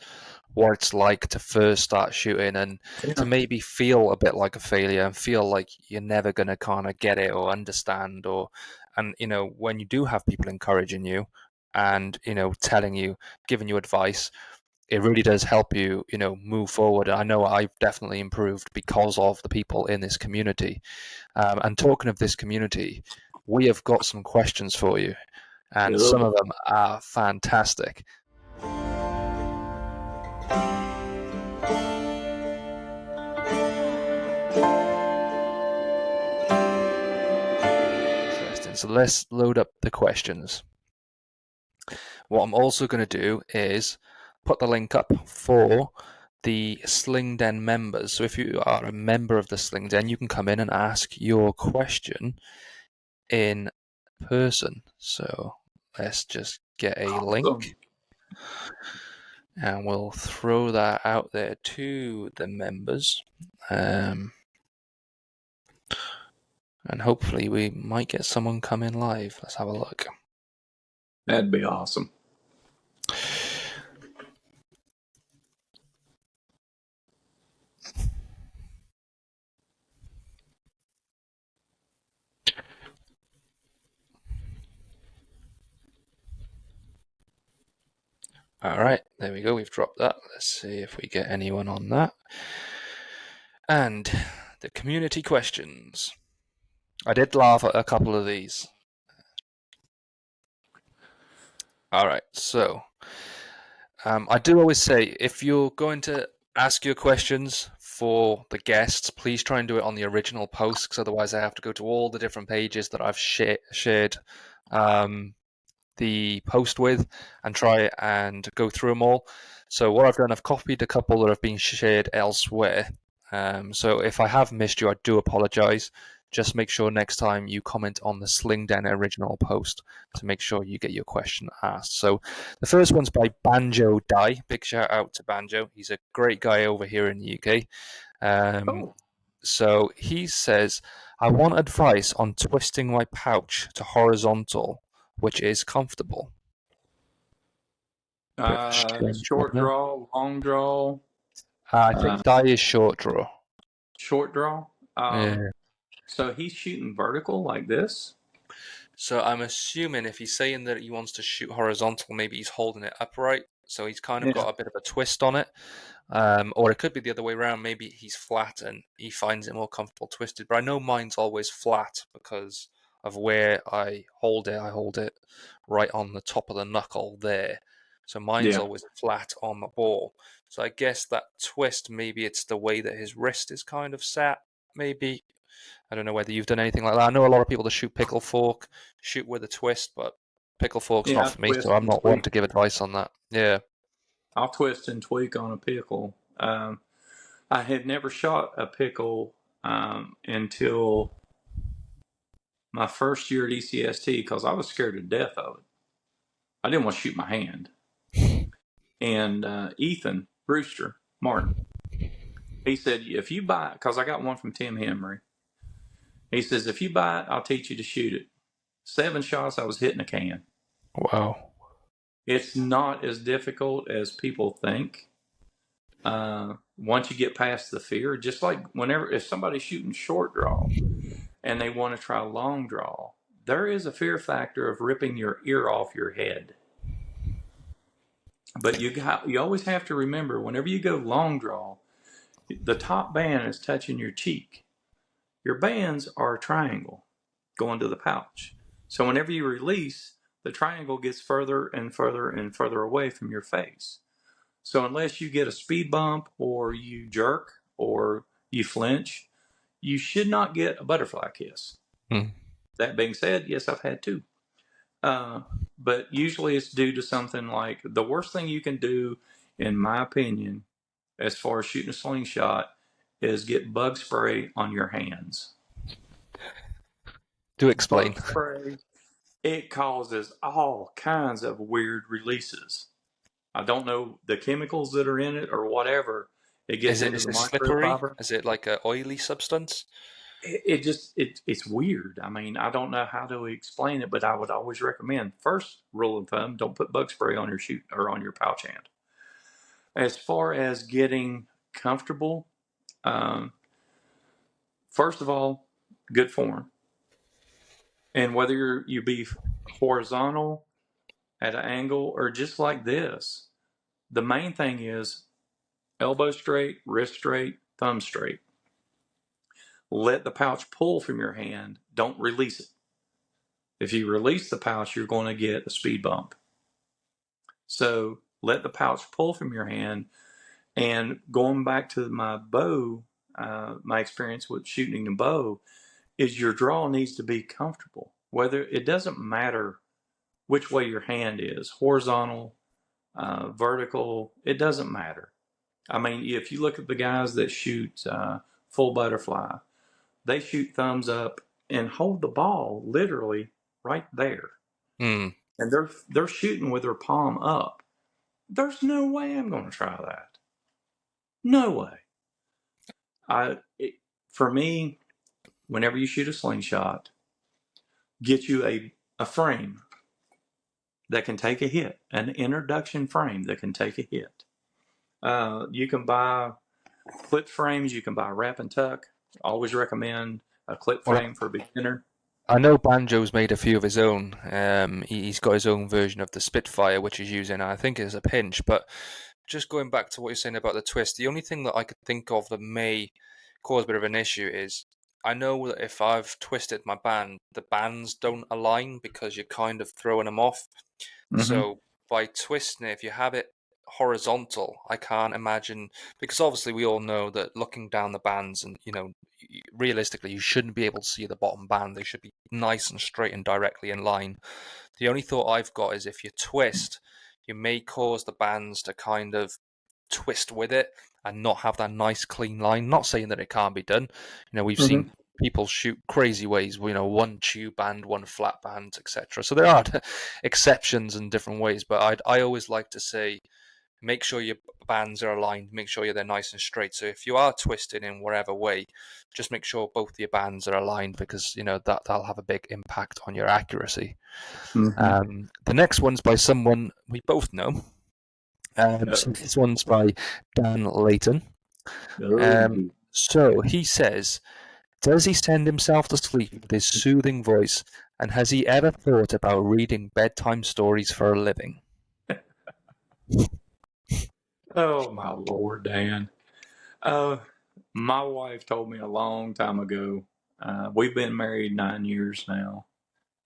what it's like to first start shooting and to Yeah. maybe feel a bit like a failure and feel like you're never gonna kind of get it or understand and when you do have people encouraging you and telling you, giving you advice, it really does help you move forward. I know I've definitely improved because of the people in this community. And talking of this community, we have got some questions for you, and some of Ugh. them are fantastic. Interesting. So let's load up the questions. What I'm also going to do is put the link up for the Sling Den members. So if you are a member of the Sling Den, you can come in and ask your question in person. So let's just get a Awesome. link and we'll throw that out there to the members. And hopefully we might get someone come in live. Let's have a look. That'd be awesome. All right, there we go. We've dropped that. Let's see if we get anyone on that. And the community questions. I did laugh at a couple of these. All right, so I do always say if you're going to ask your questions for the guests, please try and do it on the original post, because otherwise I have to go to all the different pages that I've shared the post with and try and go through them all. So what I've done, I've copied a couple that have been shared elsewhere. So if I have missed you, I do apologize. Just make sure next time you comment on the Sling Den original post to make sure you get your question asked. So the first one's by Banjo Die. Big shout out to Banjo. He's a great guy over here in the UK. Cool. So he says, I want advice on twisting my pouch to horizontal, which is comfortable. Bit of a strange one Short there. draw, long draw, I uh, think die is short draw. short draw. Yeah. So he's shooting vertical like this. So I'm assuming if he's saying that he wants to shoot horizontal, maybe he's holding it upright. So he's kind of Yeah. got a bit of a twist on it. Or it could be the other way around. Maybe he's flat and he finds it more comfortable twisted. But I know mine's always flat because of where I hold it. I hold it right on the top of the knuckle there. So mine's Yeah. always flat on the ball. So I guess that twist, maybe it's the way that his wrist is kind of sat. Maybe. I don't know whether you've done anything like that. I know a lot of people that shoot pickle fork shoot with a twist, but pickle fork's Yeah. not I for me, so twist I'm and not one tweak. to give advice on that. Yeah. I'll twist and tweak on a pickle. I had never shot a pickle until my first year at ECST because I was scared to death of it. I didn't want to shoot my hand. And Ethan Brewster Martin, he said, if you buy it, because I got one from Tim Henry, he says, if you buy it, I'll teach you to shoot it. 7 shots, I was hitting a can. Wow. It's not as difficult as people think. Once you get past the fear, just like if somebody's shooting short draw and they want to try long draw, there is a fear factor of ripping your ear off your head. But you always have to remember, whenever you go long draw, the top band is touching your cheek. Your bands are a triangle going to the pouch. So whenever you release, the triangle gets further and further and further away from your face. So unless you get a speed bump or you jerk or you flinch, you should not get a butterfly kiss. Hmm. That being said, yes, I've had two. Uh, but usually it's due to something like the worst thing you can do, in my opinion, as far as shooting a slingshot, is get bug spray on your hands. Do explain. Bug spray, it causes all kinds of weird releases. I don't know the chemicals that are in it or whatever. It gets Is it into is the it slippery? microfiber. Is it like a oily substance? It's weird. I mean, I don't know how to explain it, but I would always recommend, first rule of thumb, don't put bug spray on your shoot or on your pouch hand. As far as getting comfortable, um, first of all, good form, and whether you be horizontal at an angle or just like this, the main thing is elbow straight, wrist straight, thumb straight. Let the pouch pull from your hand. Don't release it. If you release the pouch, you're going to get a speed bump. So let the pouch pull from your hand. And going back to my bow, my experience with shooting the bow is your draw needs to be comfortable. Whether it doesn't matter which way your hand is, horizontal, vertical, it doesn't matter. I mean, if you look at the guys that shoot full butterfly, they shoot thumbs up and hold the ball literally right there, Hmm. and they're shooting with their palm up. There's no way I'm going to try that. No way. For me, whenever you shoot a slingshot, get you a frame that can take a hit, an introduction frame that can take a hit. You can buy clip frames. You can buy wrap and tuck. Always recommend a clip What frame for a beginner. I know Banjo's made a few of his own. He's got his own version of the Spitfire, which he's using, I think, is a pinch. But just going back to what you're saying about the twist, the only thing that I could think of that may cause a bit of an issue is I know that if I've twisted my band, the bands don't align because you're kind of throwing them off. Mm-hmm. So by twisting it, if you have it horizontal, I can't imagine because obviously we all know that looking down the bands and realistically you shouldn't be able to see the bottom band. They should be nice and straight and directly in line. The only thought I've got is if you twist, you may cause the bands to kind of twist with it and not have that nice clean line. Not saying that it can't be done. We've Mm-hmm. seen people shoot crazy ways. One tube band, one flat band, etc. So there are exceptions in different ways. But I always like to say, make sure your bands are aligned. Make sure they're nice and straight. So if you are twisting in whatever way, just make sure both your bands are aligned because that'll have a big impact on your accuracy. Mm-hmm. The next one's by someone we both know. So this one's by Dan Layton. Oh. So he says, does he send himself to sleep with his soothing voice, and has he ever thought about reading bedtime stories for a living? Oh my Lord, Dan. Uh, my wife told me a long time ago. We've been married 9 years now,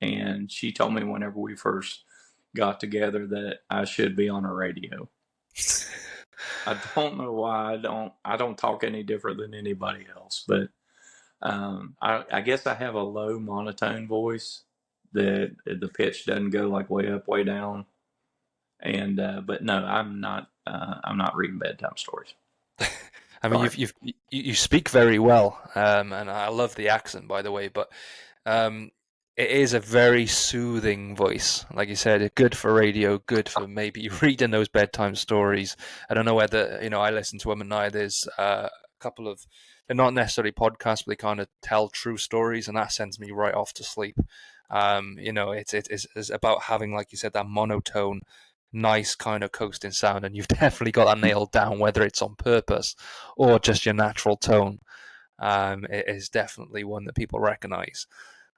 and she told me whenever we first got together that I should be on a radio. I don't know why I don't talk any different than anybody else, but I guess I have a low monotone voice that the pitch doesn't go like way up, way down. And but no, I'm not. I'm not reading bedtime stories. I mean, Sorry. you speak very well, and I love the accent, by the way. But um, it is a very soothing voice, like you said. Good for radio, good for maybe reading those bedtime stories. I don't know whether I listen to them at night. There's a couple of they're not necessarily podcasts, but they kind of tell true stories, and that sends me right off to sleep. It's about having, like you said, that monotone, nice kind of coasting sound, and you've definitely got that nailed down, whether it's on purpose or just your natural tone. It is definitely one that people recognize.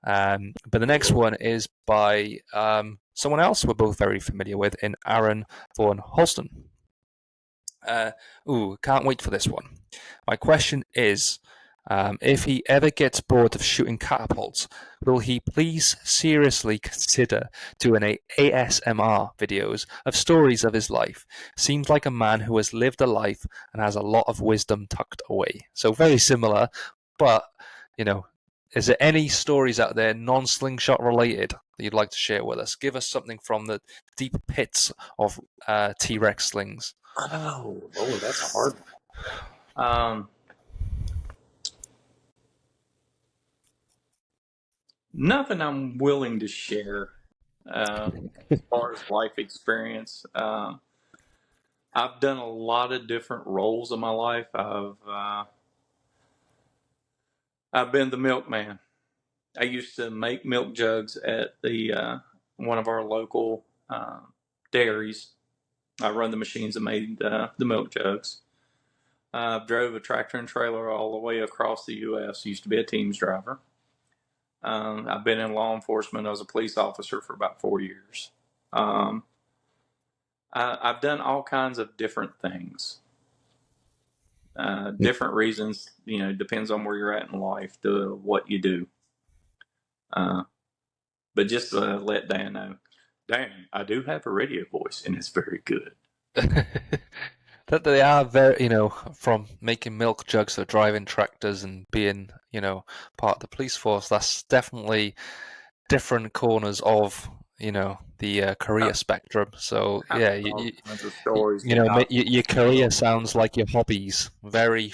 But the next one is by someone else we're both very familiar with in Aaron Vaughan Holston. Can't wait for this one. My question is, if he ever gets bored of shooting catapults, will he please seriously consider doing ASMR videos of stories of his life? Seems like a man who has lived a life and has a lot of wisdom tucked away. So very similar, but you know, is there any stories out there non-slingshot related that you'd like to share with us? Give us something from the deep pits of T-Rex slings. Oh Lord, that's a hard one. Nothing I'm willing to share as far as life experience. I've done a lot of different roles in my life. I've been the milkman. I used to make milk jugs at the one of our local dairies. I run the machines that made the milk jugs. I drove a tractor and trailer all the way across the U.S. Used to be a Teams driver. I've been in law enforcement. I was a police officer for about 4 years. Um, I've done all kinds of different things. Different reasons, depends on where you're at in life, to what you do. Uh, but just to let Dan know, Dan, I do have a radio voice, and it's very good. That they are very, from making milk jugs to driving tractors and being, part of the police force. That's definitely different corners of, the I career spectrum. So have yeah, all kinds of stories you that know, got your career sounds like your hobbies. Very,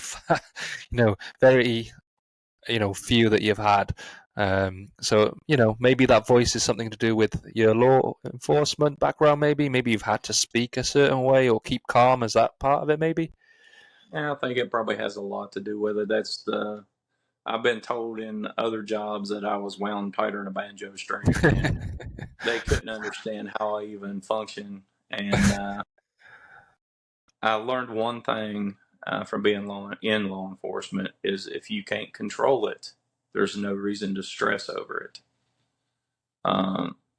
very, few that you've had. So maybe that voice is something to do with your law enforcement background. Maybe you've had to speak a certain way or keep calm. Is that part of it? Maybe. Yeah, I think it probably has a lot to do with it. I've been told in other jobs that I was wound tighter than a banjo string, and they couldn't understand how I even function. And I learned one thing from being in law enforcement is if you can't control it, there's no reason to stress over it.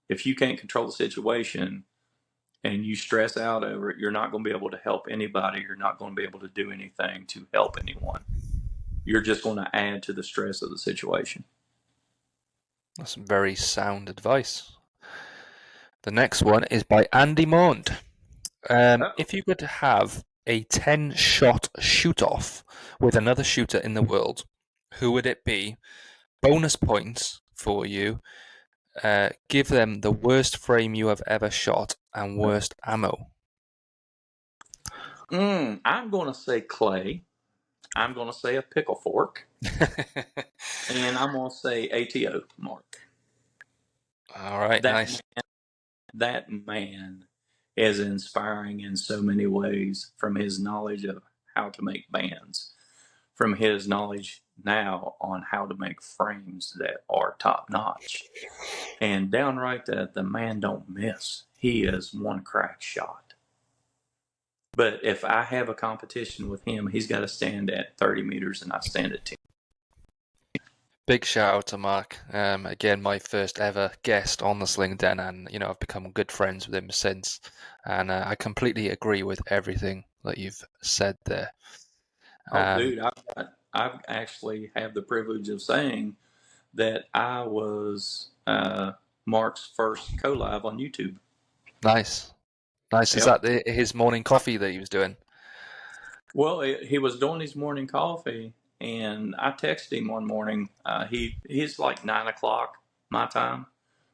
If you can't control the situation and you stress out over it, you're not going to be able to help anybody. You're not going to be able to do anything to help anyone. You're just going to add to the stress of the situation. That's some very sound advice. The next one is by Andy Mond. If you could have a 10-shot shoot-off with another shooter in the world, who would it be? Bonus points for you. Give them the worst frame you have ever shot and worst ammo. I'm going to say clay. I'm going to say a pickle fork. And I'm going to say ATO, Mark. All right, nice. That man is inspiring in so many ways, from his knowledge of how to make bands, from his knowledge now on how to make frames that are top notch. And downright, the man don't miss. He is one crack shot. But if I have a competition with him, he's got to stand at 30 meters and I stand at 10. Big shout out to Mark. Again, my first ever guest on the Sling Den, and I've become good friends with him since. And I completely agree with everything that you've said there. Dude, I've actually have the privilege of saying that I was Mark's first co-live on YouTube. Nice. Is Yep. that his morning coffee that he was doing? Well, he was doing his morning coffee, and I texted him one morning. He's like 9 o'clock my time.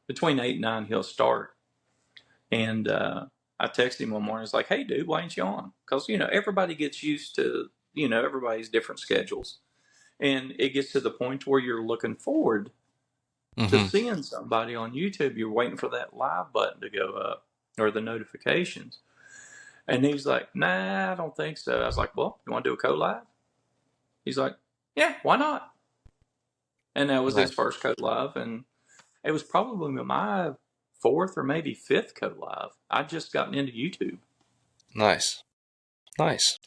Between 8 and 9, he'll start. And I texted him one morning. It's like, hey, dude, why ain't you on? Because, everybody gets used to, everybody's different schedules. And it gets to the point where you're looking forward to seeing somebody on YouTube. You're waiting for that live button to go up or the notifications. And he's like, nah, I don't think so. I was like, well, you want to do a co-live? He's like, yeah, why not? And that was his first co-live. And it was probably my fourth or maybe fifth co-live. I'd just gotten into YouTube. Nice. The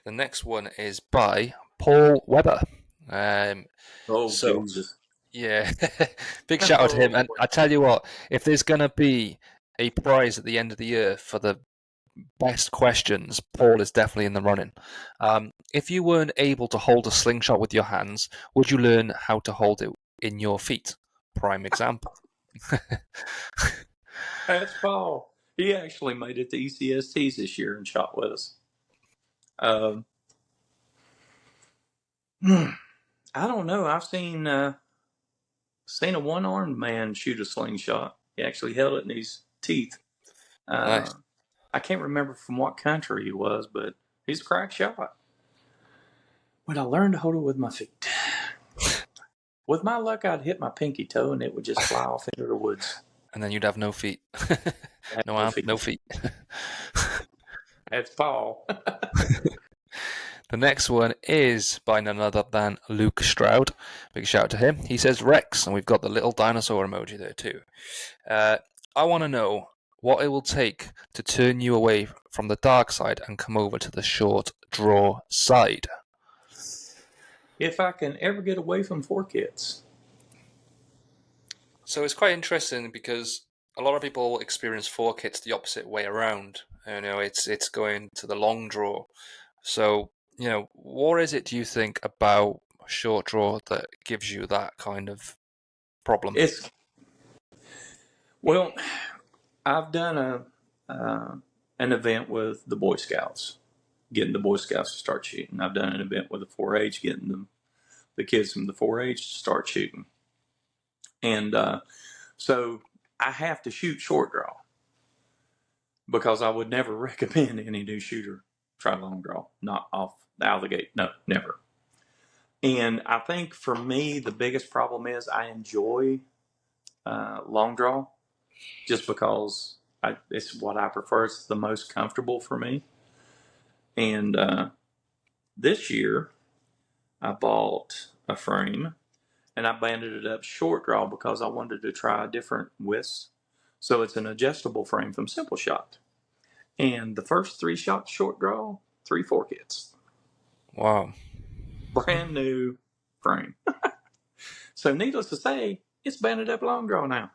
next one is by Paul Weber. Jesus. Yeah, big shout out to him. And I tell you what, if there's going to be a prize at the end of the year for the best questions, Paul is definitely in the running. If you weren't able to hold a slingshot with your hands, would you learn how to hold it in your feet? Prime example. That's Paul. He actually made it to ECSTs this year and shot with us. I don't know. I've seen a one-armed man shoot a slingshot. He actually held it in his teeth. Nice. I can't remember from what country he was, but he's a crack shot. When I learned to hold it with my feet. With my luck, I'd hit my pinky toe and it would just fly off into the woods. And then you'd have no feet. No arm, no feet. That's Paul. The next one is by none other than Luke Stroud. Big shout out to him. He says Rex, and we've got the little dinosaur emoji there too. I want to know what it will take to turn you away from the dark side and come over to the short draw side. If I can ever get away from 4-kits. So it's quite interesting because a lot of people experience 4-kits the opposite way around. It's going to the long draw. So, what is it, do you think, about short draw that gives you that kind of problem? Well, I've done an event with the Boy Scouts, getting the Boy Scouts to start shooting. I've done an event with the 4-H, getting the kids from the 4-H to start shooting. And so I have to shoot short draw because I would never recommend any new shooter try long draw, not off out of the gate. No, never. And I think for me, the biggest problem is I enjoy long draw just because it's what I prefer. It's the most comfortable for me. And this year, I bought a frame and I banded it up short draw because I wanted to try different widths. So it's an adjustable frame from Simple Shot. And the first 3 shots short draw, 3 4-kits. Wow. Brand new frame. So needless to say, It's banded up long draw now.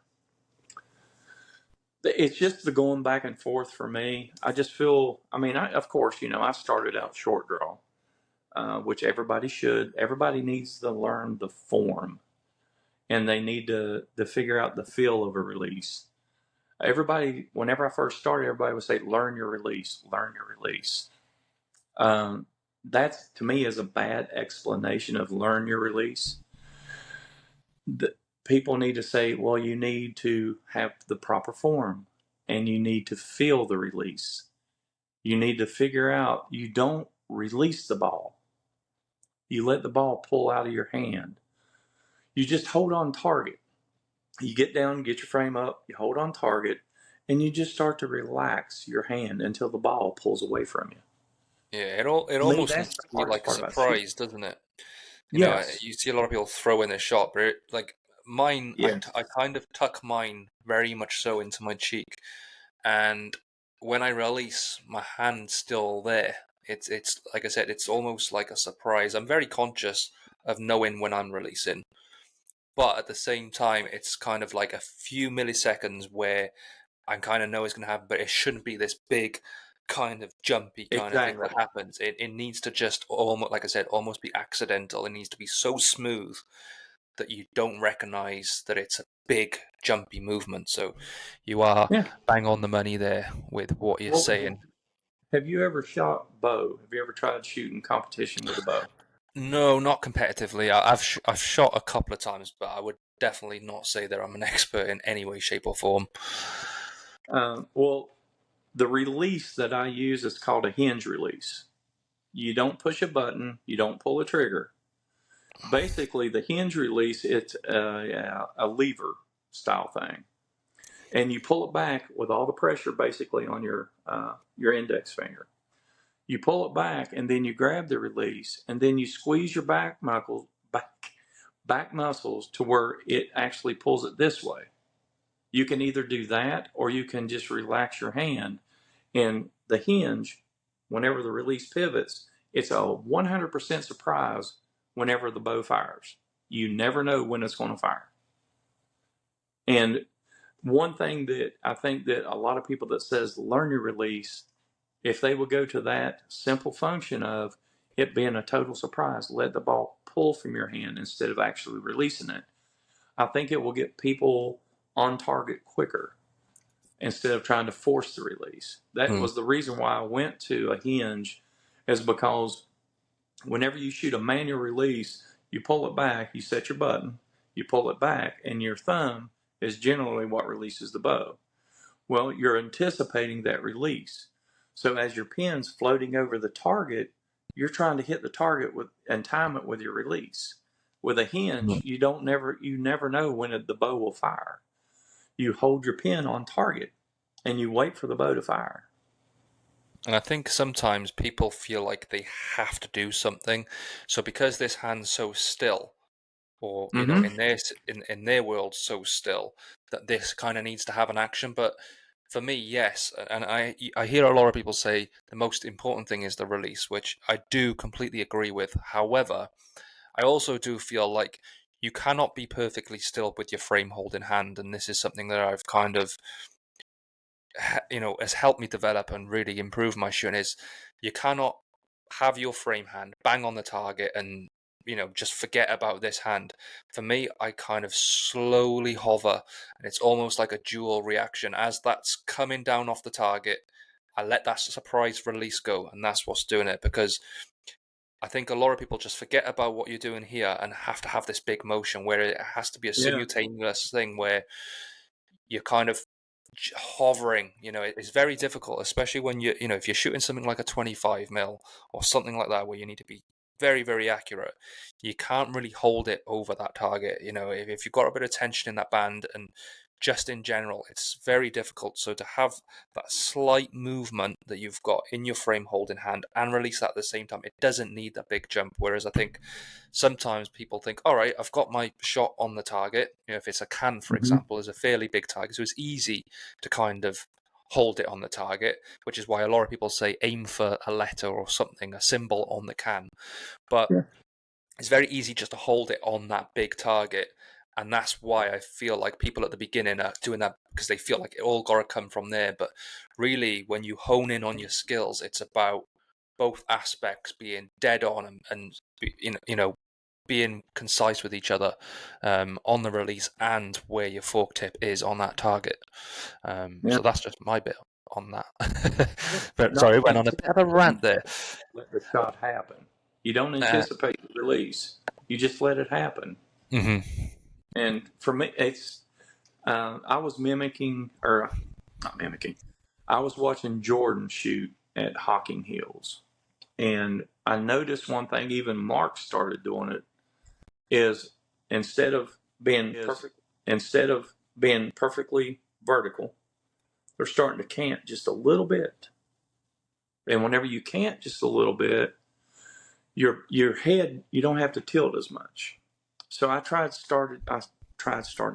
It's just the going back and forth for me. I just feel, I mean, of course, I started out short draw, which everybody should. Everybody needs to learn the form, and they need to figure out the feel of a release. Everybody, whenever I first started, everybody would say, learn your release, learn your release. Um, that to me is a bad explanation of learn your release. The, people need to say, well, you need to have the proper form and you need to feel the release. You need to figure out you don't release the ball. You let the ball pull out of your hand. You just hold on target. You get down, get your frame up, you hold on target, and you just start to relax your hand until the ball pulls away from you. Yeah, it To me, almost that's needs the to be hardest like a part about shooting. surprise, doesn't it? Yes. You see a lot of people throw in a shot, but like mine, Yes. I kind of tuck mine very much so into my cheek, and when I release, my hand's still there. It's like I said, it's almost like a surprise. I'm very conscious of knowing when I'm releasing, but at the same time, it's kind of like a few milliseconds where I kind of know it's going to happen, but it shouldn't be this big kind of jumpy kind of thing that Exactly. happens. It needs to just almost, like I said, almost be accidental. It needs to be so smooth that you don't recognize that it's a big jumpy movement. So you are Yeah. bang on the money there with what you're Well, saying. have you ever shot bow? Have you ever tried shooting competition with a bow? No, not competitively. I've shot a couple of times, but I would definitely not say that I'm an expert in any way, shape, or form. Well, the release that I use is called a hinge release. You don't push a button, you don't pull a trigger. Basically, the hinge release, it's a lever style thing. And you pull it back with all the pressure basically on your index finger. You pull it back and then you grab the release and then you squeeze your back muscles to where it actually pulls it this way. You can either do that or you can just relax your hand. And the hinge, whenever the release pivots, it's a 100% surprise whenever the bow fires. You never know when it's going to fire. And one thing that I think that a lot of people that says learn your release, if they would go to that simple function of it being a total surprise, let the ball pull from your hand instead of actually releasing it, I think it will get people on target quicker instead of trying to force the release. That Hmm. was the reason why I went to a hinge, is because whenever you shoot a manual release, you pull it back, you set your button, you pull it back, and your thumb is generally what releases the bow. Well, you're anticipating that release. So as your pin's floating over the target, you're trying to hit the target with and time it with your release. With a hinge, you never know when the bow will fire. You hold your pin on target and you wait for the bow to fire. And I think sometimes people feel like they have to do something. So because this hand's so still, or Mm-hmm. in their world so still, that this kind of needs to have an action. But for me, yes, and I hear a lot of people say the most important thing is the release, which I do completely agree with. However, I also do feel like you cannot be perfectly still with your frame hold in hand, and this is something that I've kind of has helped me develop and really improve my shooting. Is you cannot have your frame hand bang on the target and just forget about this hand. For me, I kind of slowly hover, and it's almost like a dual reaction. As that's coming down off the target, I let that surprise release go, and that's what's doing it. Because I think a lot of people just forget about what you're doing here and have to have this big motion where it has to be a Yeah. simultaneous thing where you're kind of hovering. It's very difficult, especially when if you're shooting something like a 25 mil or something like that, where you need to be very, very accurate. You can't really hold it over that target. If you've got a bit of tension in that band, and just in general, it's very difficult. So to have that slight movement that you've got in your frame holding hand and release that at the same time, it doesn't need a big jump. Whereas I think sometimes people think, all right, I've got my shot on the target. If it's a can, for Mm-hmm. example, is a fairly big target, so it's easy to kind of hold it on the target, which is why a lot of people say aim for a letter or something, a symbol on the can. But Yeah. it's very easy just to hold it on that big target. And that's why I feel like people at the beginning are doing that because they feel like it all got to come from there. But really, when you hone in on your skills, it's about both aspects being dead on and being concise with each other on the release and where your fork tip is on that target. Yeah. So that's just my bit on that. But Not sorry, went on a bit of a rant there. let the shot happen. You don't Uh, anticipate the release. You just let it happen. mhm. And for me, it's I was mimicking, or not mimicking. I was watching Jordan shoot at Hocking Hills, and I noticed one thing. Even Mark started doing it. Is instead of being perfect, instead of being perfectly vertical, they're starting to cant just a little bit. And whenever you cant just a little bit, your head, you don't have to tilt as much. So I tried starting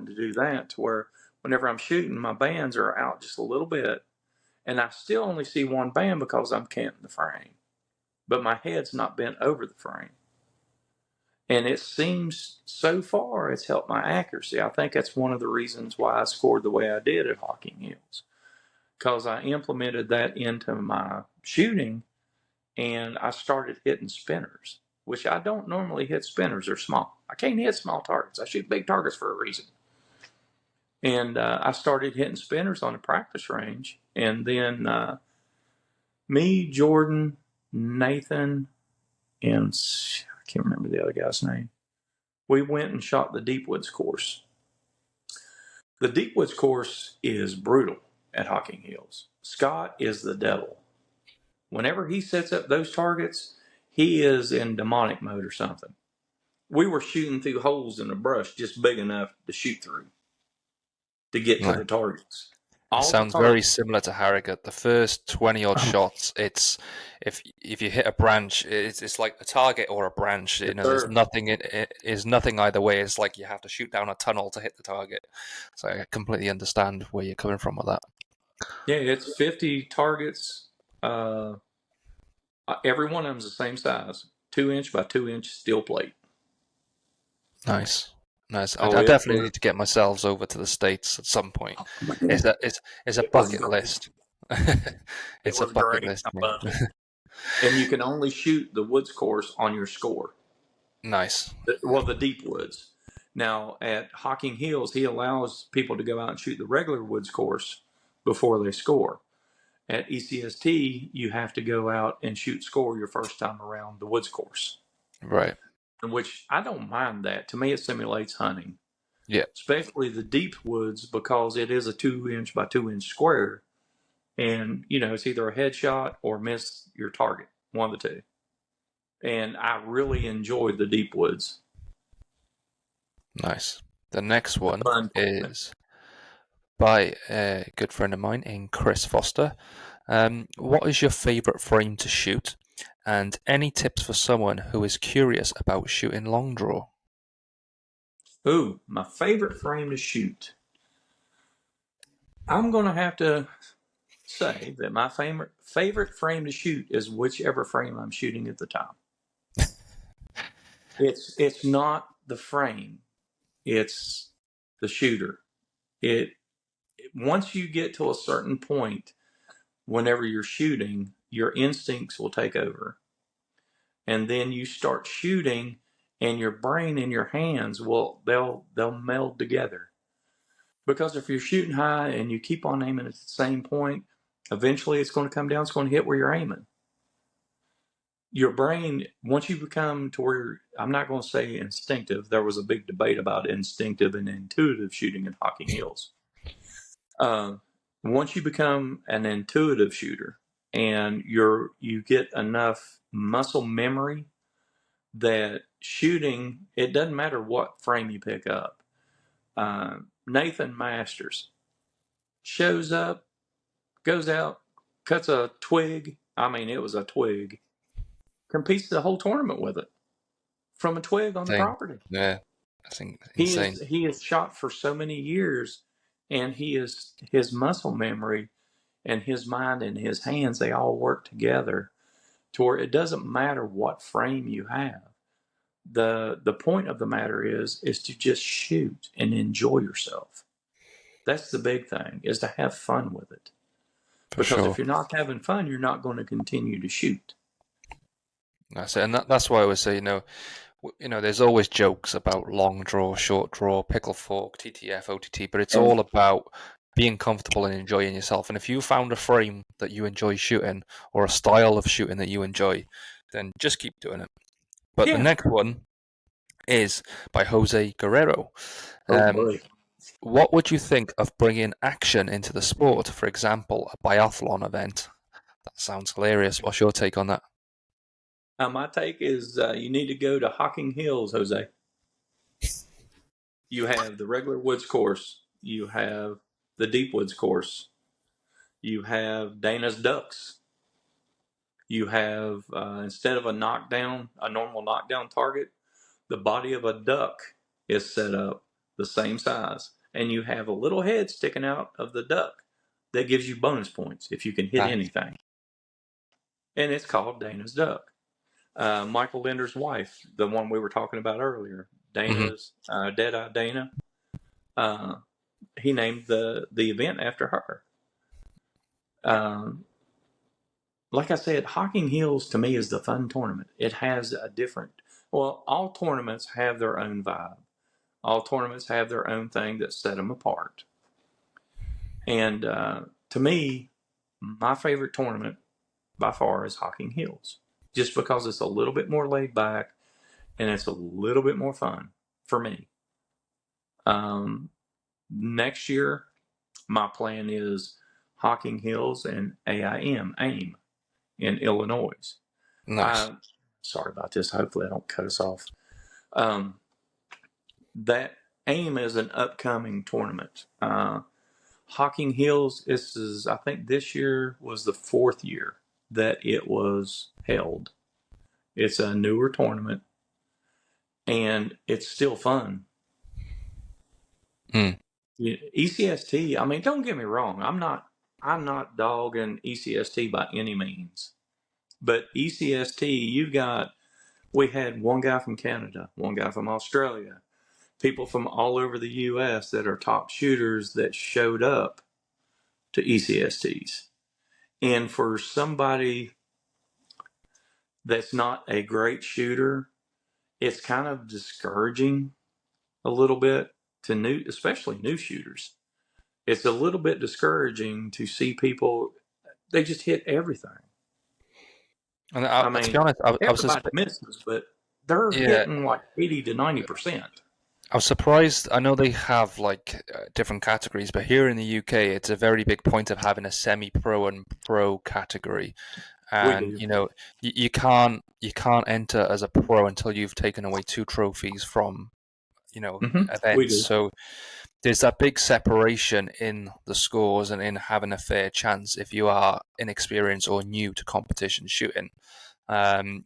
to do that to where whenever I'm shooting, my bands are out just a little bit, and I still only see one band because I'm canting the frame, but my head's not bent over the frame. And it seems so far it's helped my accuracy. I think that's one of the reasons why I scored the way I did at Hocking Hills, because I implemented that into my shooting, and I started hitting spinners, which I don't normally hit. Spinners are small. I can't hit small targets. I shoot big targets for a reason. And I started hitting spinners on the practice range. And then me, Jordan, Nathan, and I can't remember the other guy's name. We went and shot the Deep Woods course. The Deep Woods course is brutal at Hocking Hills. Scott is the devil. Whenever he sets up those targets, he is in demonic mode or something. We were shooting through holes in the brush just big enough to shoot through to get to Right. the targets. It All the sounds very targets. similar to Harrogate. The first 20 odd shots, it's if you hit a branch, it's like a target or a branch. Yes, There's sir. nothing it is nothing either way. It's like you have to shoot down a tunnel to hit the target. So I completely understand where you're coming from with that. Yeah, it's 50 targets. Uh, every one of them's the same size, 2 inch by 2 inch steel plate. Nice. Nice. I, Oh, I it definitely need to get myself over to the States at some point. was It's a bucket great. list. It It's a was bucket great. list, I mate. loved it. And you can only shoot the woods course on your score. Nice. Well, the deep woods. Now at Hocking Hills, he allows people to go out and shoot the regular woods course before they score. At ECST, you have to go out and shoot score your first time around the woods course, Right. in which I don't mind that. To me, it simulates hunting, Yeah. especially the deep woods, because it is a 2 inch by 2 inch square. And, it's either a headshot or miss your target, one of the two. And I really enjoyed the deep woods. Nice. The next one Fun. is by a good friend of mine in Chris Foster. What is your favorite frame to shoot? And any tips for someone who is curious about shooting long draw? Ooh, my favorite frame to shoot. I'm going to have to say that my favorite frame to shoot is whichever frame I'm shooting at the time. It's not the frame, it's the shooter. It Once you get to a certain point, whenever you're shooting, your instincts will take over, and then you start shooting, and your brain and your hands will they'll meld together. Because if you're shooting high and you keep on aiming at the same point, eventually it's going to come down. It's going to hit where you're aiming. Your brain, once you become to where, I'm not going to say instinctive. There was a big debate about instinctive and intuitive shooting in Hocking Hills. Uh, Once you become an intuitive shooter and you get enough muscle memory that shooting, it doesn't matter what frame you pick up. Nathan Masters shows up, goes out, cuts a twig. I mean, it was a twig. Competes the whole tournament with it from a twig on the Thing. property. Yeah. I think He insane. is he is shot for so many years, and his muscle memory and his mind and his hands, they all work together to where it doesn't matter what frame you have. the point of the matter is to just shoot and enjoy yourself. That's the big thing, is to have fun with it. For Because sure. if you're not having fun, you're not going to continue to shoot. That's it, and that's why I always say, there's always jokes about long draw, short draw, pickle fork, TTF, OTT, but it's Oh, all about being comfortable and enjoying yourself. And if you found a frame that you enjoy shooting or a style of shooting that you enjoy, then just keep doing it. But the yeah. next one is by Jose Guerrero. Oh, Um, boy. what would you think of bringing action into the sport? For example, a biathlon event. That sounds hilarious. What's your take on that? My take is you need to go to Hocking Hills, Jose. You have the regular woods course. You have the deep woods course. You have Dana's Ducks. You have, instead of a normal knockdown target, the body of a duck is set up the same size. And you have a little head sticking out of the duck that gives you bonus points if you can hit Nice. anything. And it's called Dana's Duck. Michael Linder's wife, the one we were talking about earlier, Hmm. Dana's Deadeye Dana, uh, he named the event after her. Um, like I said, Hocking Hills to me is the fun tournament. It has a different. Well, all tournaments have their own vibe. All tournaments have their own thing that set them apart. And to me, my favorite tournament by far is Hocking Hills, just because it's a little bit more laid back and it's a little bit more fun for me. Um, Next year, my plan is Hocking Hills and AIM in Illinois. Nice. Sorry about this. Hopefully, I don't cut us off. Um, that AIM is an upcoming tournament. Hocking Hills, I think this year was the 4th year that it was held. It's a newer tournament and it's still fun. Mm. ECST, I mean, don't get me wrong. I'm not dogging ECST by any means. But ECST, we had one guy from Canada, one guy from Australia, people from all over the US that are top shooters that showed up to ECSTs. And for somebody that's not a great shooter, it's kind of discouraging a little bit to especially new shooters. It's a little bit discouraging to see people, they just hit everything. And I to be mean, honest, I was everybody misses, but they're yeah, hitting like 80 to 90%. I was surprised. I know they have like different categories, but here in the UK, it's a very big point of having a semi-pro and pro category. We And do. you can't enter as a pro until you've taken away 2 trophies from We events. do. So there's that big separation in the scores and in having a fair chance if you are inexperienced or new to competition shooting. And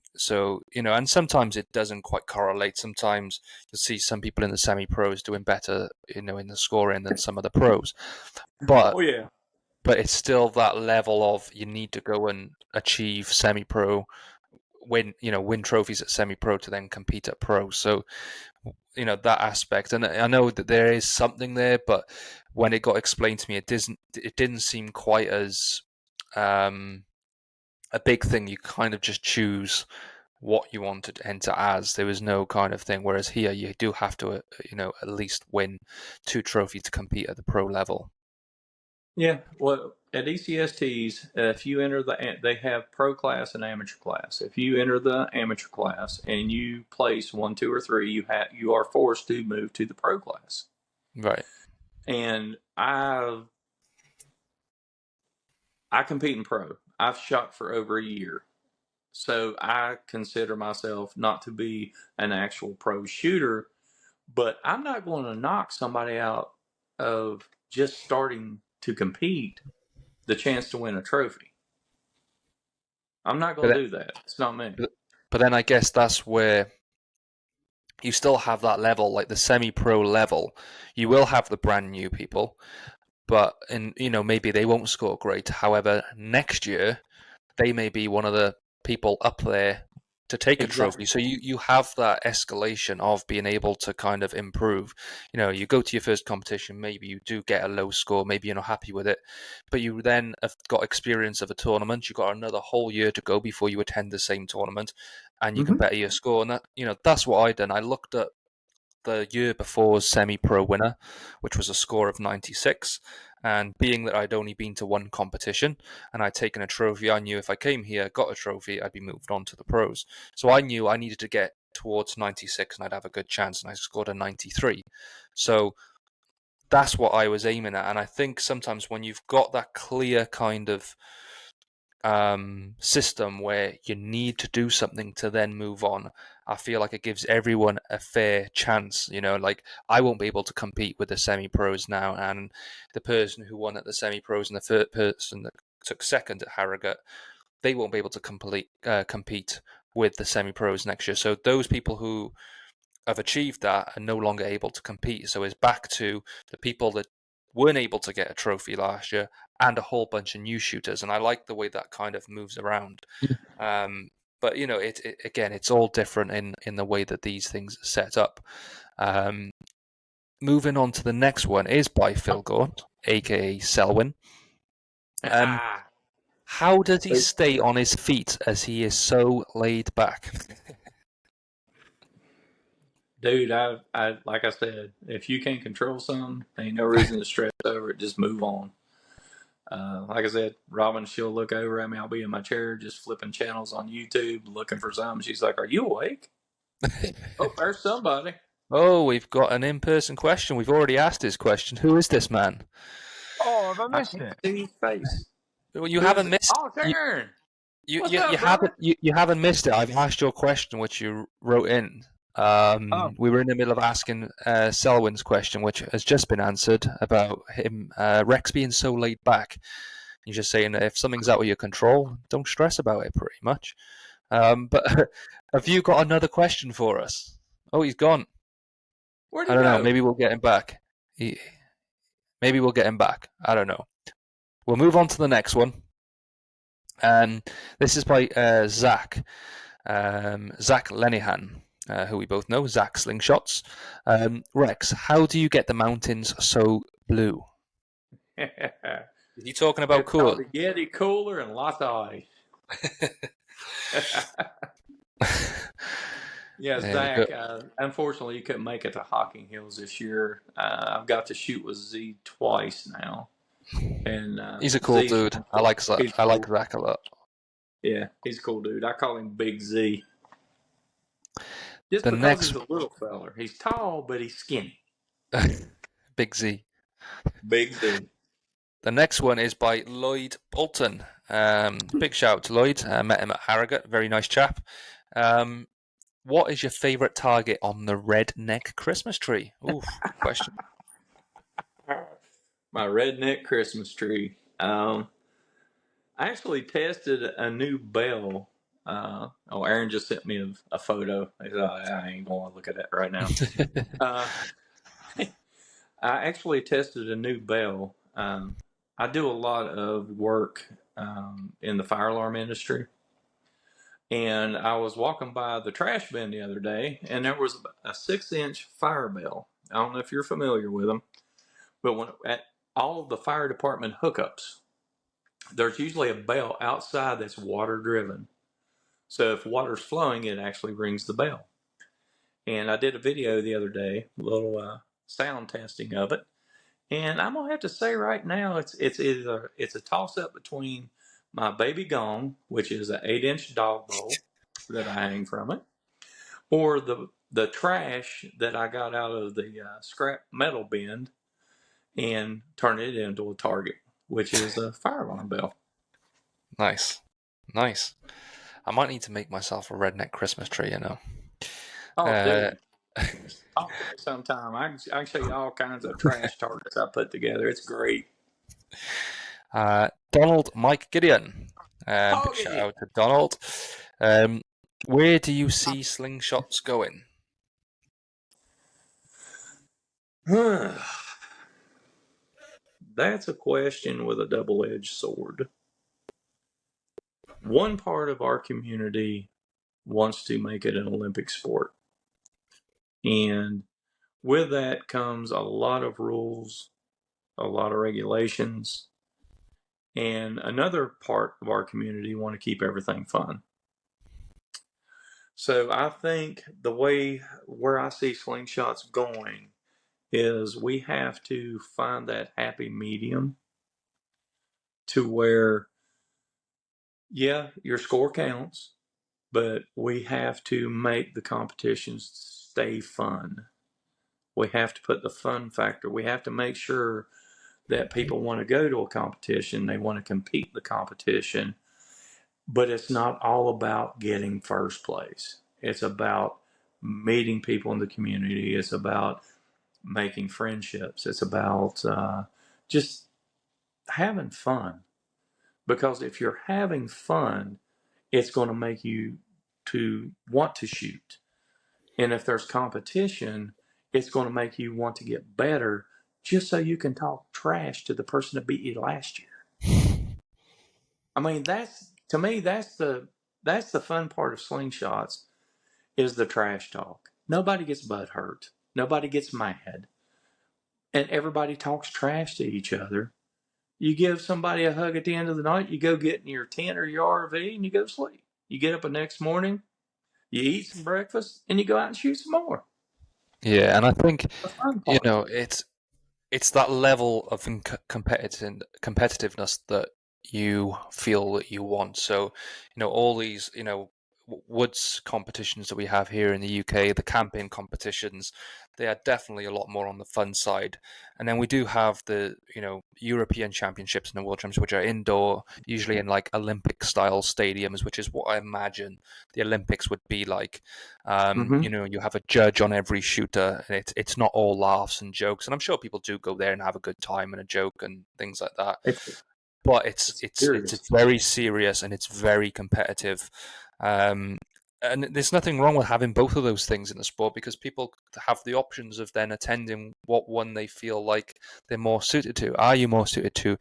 sometimes it doesn't quite correlate. Sometimes you'll see some people in the semi-pros doing better, in the scoring than some of the pros. But Oh, yeah. but it's still that level of you need to go and achieve semi-pro, win trophies at semi-pro to then compete at pro. So that aspect, and I know that there is something there, but when it got explained to me, it didn't seem quite as a big thing. You kind of just choose what you want to enter as. There was no kind of thing. Whereas here, you do have to, at least win 2 trophies to compete at the pro level. Yeah. Well, at ECSTs, if you enter they have pro class and amateur class. If you enter the amateur class and you place 1, 2, or 3, you are forced to move to the pro class. Right. And I compete in pro. I've shot for over a year. So I consider myself not to be an actual pro shooter, but I'm not going to knock somebody out of just starting to compete the chance to win a trophy. I'm not But going then, to do that. It's not me. but then I guess that's where you still have that level, like the semi-pro level. You will have the brand new people, but maybe they won't score great. However, next year they may be one of the people up there to take a trophy. Exactly. So you have that escalation of being able to kind of improve. You go to your first competition, maybe you do get a low score, maybe you're not happy with it, but you then have got experience of a tournament. You've got another whole year to go before you attend the same tournament, and you can Hmm. better your score. And that's what I done. I looked at the year before's semi-pro winner, which was a score of 96. And being that I'd only been to one competition and I'd taken a trophy, I knew if I came here, got a trophy, I'd be moved on to the pros. So I knew I needed to get towards 96 and I'd have a good chance, and I scored a 93. So that's what I was aiming at. And I think sometimes when you've got that clear kind of system where you need to do something to then move on, I feel like it gives everyone a fair chance. Like I won't be able to compete with the semi-pros now, and the person who won at the semi-pros and the third person that took second at Harrogate, they won't be able to compete with the semi-pros next year. So those people who have achieved that are no longer able to compete. So it's back to the people that weren't able to get a trophy last year and a whole bunch of new shooters. And I like the way that kind of moves around. Um, but again, it's all different in the way that these things are set up. Um, Moving on to the next one is by Phil Gaunt, aka Selwyn. Um, how does he stay on his feet as he is so laid back? Dude, I like I said, if you can't control something, ain't no reason to stress over it. Just move on. Like I said, Robin, she'll look over at me. I'll be in my chair just flipping channels on YouTube looking for something. She's like, "Are you awake? Oh, there's somebody." Oh, we've got an in-person question. We've already asked this question. Who is this man? Oh, have I I missed can't it? see his face. Well, you Who is haven't it? missed Oh, Sharon. What's you up, haven't brother? you haven't missed it. I've asked your question, which you wrote in. Oh, We were in the middle of asking Selwyn's question, which has just been answered about him Rex being so laid back. You're just saying that if something's out of your control, don't stress about it, pretty much. But have you got another question for us? Oh, he's gone. Where'd I he don't know. go? Maybe we'll get him back. Maybe we'll get him back. I don't know. We'll move on to the next one. And this is by Zach Lenihan, who we both know, Zach Slingshots. Rex, how do you get the mountains so blue? Is he talking about It's called cool? a Yeti cooler and lots of ice. Yeah, There you go. Zach. Unfortunately, you couldn't make it to Hocking Hills this year. I've got to shoot with Z twice now, and He's a cool Z's dude. I like Zach. he's I like cool. Zach a lot. Yeah, he's a cool dude. I call him Big Z just The because next he's a little feller. He's tall, but he's skinny. Big Z. Big Z. The next one is by Lloyd Bolton. Big shout out to Lloyd. I met him at Harrogate. Very nice chap. Um, what is your favourite target on the redneck Christmas tree? Oof, good question. My redneck Christmas tree. I actually tested a new bell. Aaron just sent me a photo. I ain't going to look at that right now. Uh, I actually tested a new bell. I do a lot of work in the fire alarm industry. And I was walking by the trash bin the other day, and there was a 6-inch fire bell. I don't know if you're familiar with them, but when at all of the fire department hookups, there's usually a bell outside that's water driven. So if water's flowing, it actually rings the bell. And I did a video the other day, a little sound testing of it. And I'm gonna have to say right now, it's either it's a toss up between my baby gong, which is an 8-inch dog bowl that I hang from it, or the trash that I got out of the scrap metal bin and turn it into a target, which is a fire alarm bell. Nice, nice. I might need to make myself a redneck Christmas tree. Oh, Uh, dude, talk to me sometime. I can show you all kinds of trash targets I put together. It's great. Donald Mike Gideon. Big shout Hoggy. out to Donald. Um, where do you see slingshots going? That's a question with a double-edged sword. One part of our community wants to make it an Olympic sport. And with that comes a lot of rules, a lot of regulations, and another part of our community want to keep everything fun. So I think where I see Slingshots going is we have to find that happy medium to where, yeah, your score counts, but we have to make the competitions stay fun. We have to put the fun factor. We have to make sure that people want to go to a competition. They want to compete in the competition, but it's not all about getting first place. It's about meeting people in the community. It's about making friendships. It's about just having fun. Because if you're having fun, it's going to make you to want to shoot. And if there's competition, it's going to make you want to get better just so you can talk trash to the person that beat you last year. I mean, to me, that's the fun part of Slingshots is the trash talk. Nobody gets butt hurt. Nobody gets mad. And everybody talks trash to each other. You give somebody a hug at the end of the night, you go get in your tent or your RV and you go to sleep. You get up the next morning, you eat some breakfast, and you go out and shoot some more. Yeah, and I think The fun part. it's that level of competitiveness that you feel that you want. So, all these, woods competitions that we have here in the UK, the camping competitions, they are definitely a lot more on the fun side. And then we do have the, European Championships and the World Championships, which are indoor, usually in like Olympic style stadiums, which is what I imagine the Olympics would be like. You have a judge on every shooter, and it's not all laughs and jokes. And I'm sure people do go there and have a good time and a joke and things like that. It's, But it's it's it's it's serious. it's very serious and it's very competitive. Um, and there's nothing wrong with having both of those things in the sport because people have the options of then attending what one they feel like they're more suited to. Are you more suited to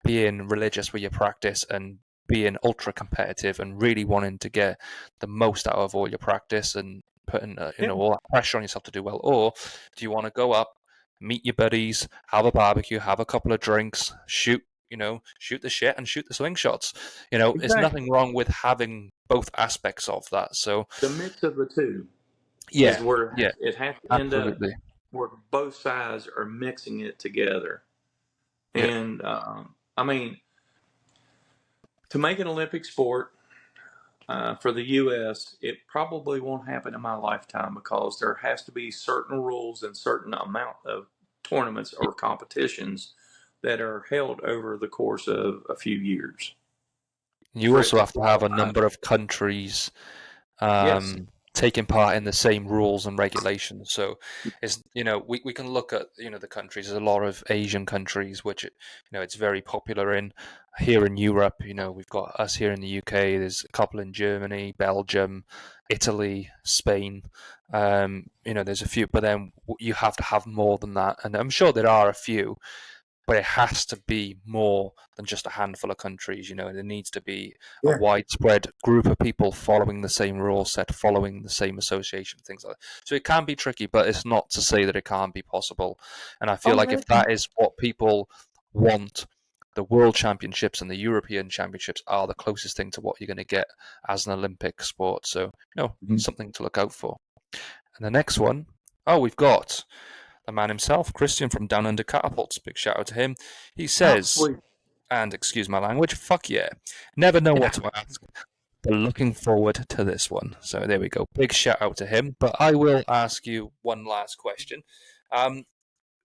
being religious with your practice and being ultra competitive and really wanting to get the most out of all your practice and putting Yeah, all that pressure on yourself to do well, or do you want to go up, meet your buddies, have a barbecue, have a couple of drinks, shoot the shit and shoot the slingshots. There's exactly. nothing wrong with having both aspects of that. So The mix of the two is yeah, where yeah, it has to end up absolutely, where both sides are mixing it together. yeah. And I mean, to make an Olympic sport for the U.S., it probably won't happen in my lifetime because there has to be certain rules and certain amount of tournaments or competitions that are held over the course of a few years You for it also to have to have a qualify. number of countries Yes. taking part in the same rules and regulations. So we can look at the countries. There's a lot of Asian countries which it's very popular in. Here in Europe, we've got us here in the UK. There's a couple in Germany, Belgium, Italy, Spain. There's a few, but then you have to have more than that, and I'm sure there are a few, but it has to be more than just a handful of countries. There needs to be a Yeah. widespread group of people following the same rule set, following the same association, things like that. So it can be tricky, but it's not to say that it can't be possible. And I feel Oh, like heck if that is what people want, the World Championships and the European Championships are the closest thing to what you're going to get as an Olympic sport. So, Mhm. something to look out for. And the next one, we've got the man himself, Christian from Down Under Catapults. Big shout out to him. He Oh, says, sweet. and excuse my language, fuck yeah. Never know what Yeah. to ask, but looking forward to this one. So there we go. Big shout out to him. But I will ask you one last question.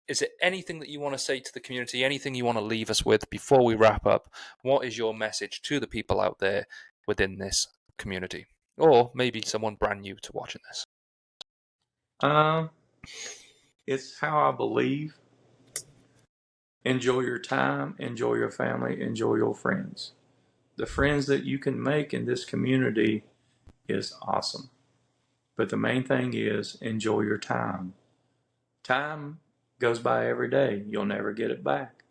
Is it anything that you want to say to the community, anything you want to leave us with before we wrap up? What is your message to the people out there within this community? Or maybe someone brand new to watching this? Um, it's how I believe. Enjoy your time, enjoy your family, enjoy your friends. The friends that you can make in this community is awesome. But the main thing is enjoy your time. Time goes by every day. You'll never get it back.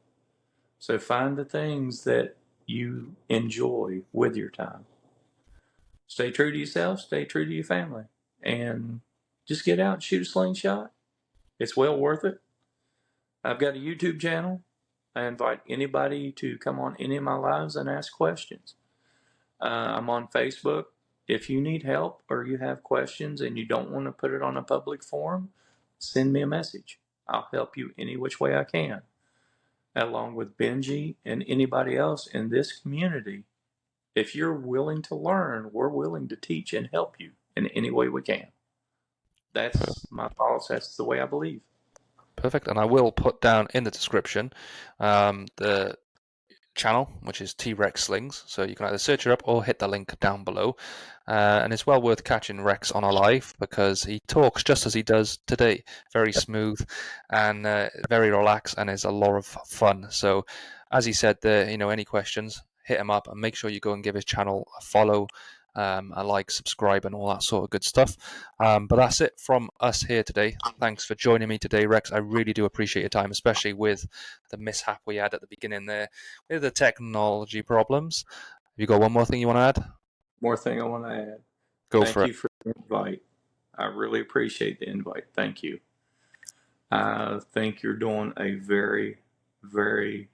So find the things that you enjoy with your time. Stay true to yourself, stay true to your family, and just get out and shoot a slingshot. It's well worth it. I've got a YouTube channel. I invite anybody to come on any of my lives and ask questions. I'm on Facebook. If you need help or you have questions and you don't want to put it on a public forum, send me a message. I'll help you any which way I can, along with Benji and anybody else in this community. If you're willing to learn, we're willing to teach and help you in any way we can. That's my thoughts. That's the way I believe. Perfect. And I will put down in the description the channel, which is T-Rex Slings. So you can either search her up or hit the link down below. And it's well worth catching Rex on a live because he talks just as he does today. Very smooth and very relaxed, and is a lot of fun. So as he said there, any questions, hit him up and make sure you go and give his channel a follow, a like, subscribe, and all that sort of good stuff. But that's it from us here today. Thanks for joining me today, Rex. I really do appreciate your time, especially with the mishap we had at the beginning there with the technology problems. Have you got one more thing you want to add? More thing I want to add. Go Thank for you it. for the invite. I really appreciate the invite. Thank you. I think you're doing a very, very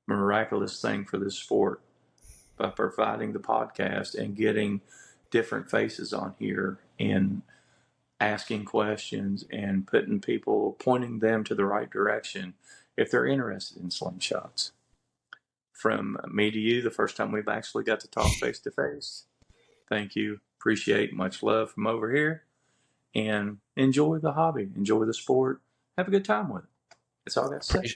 miraculous thing for this sport by providing the podcast and getting different faces on here and asking questions and pointing them to the right direction if they're interested in slingshots. From me to you, the first time we've actually got to talk face to face. Thank you. Appreciate, much love from over here. And enjoy the hobby, enjoy the sport, have a good time with it. That's all I got to say.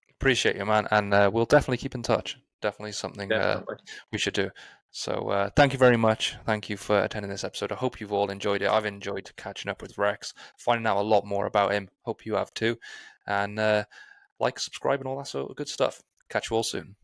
Appreciate you, man, and we'll definitely keep in touch. Definitely something Definitely. we should do. So thank you very much. Thank you for attending this episode. I hope you've all enjoyed it. I've enjoyed catching up with Rex, finding out a lot more about him. Hope you have too. And like, subscribe, and all that sort of good stuff. Catch you all soon.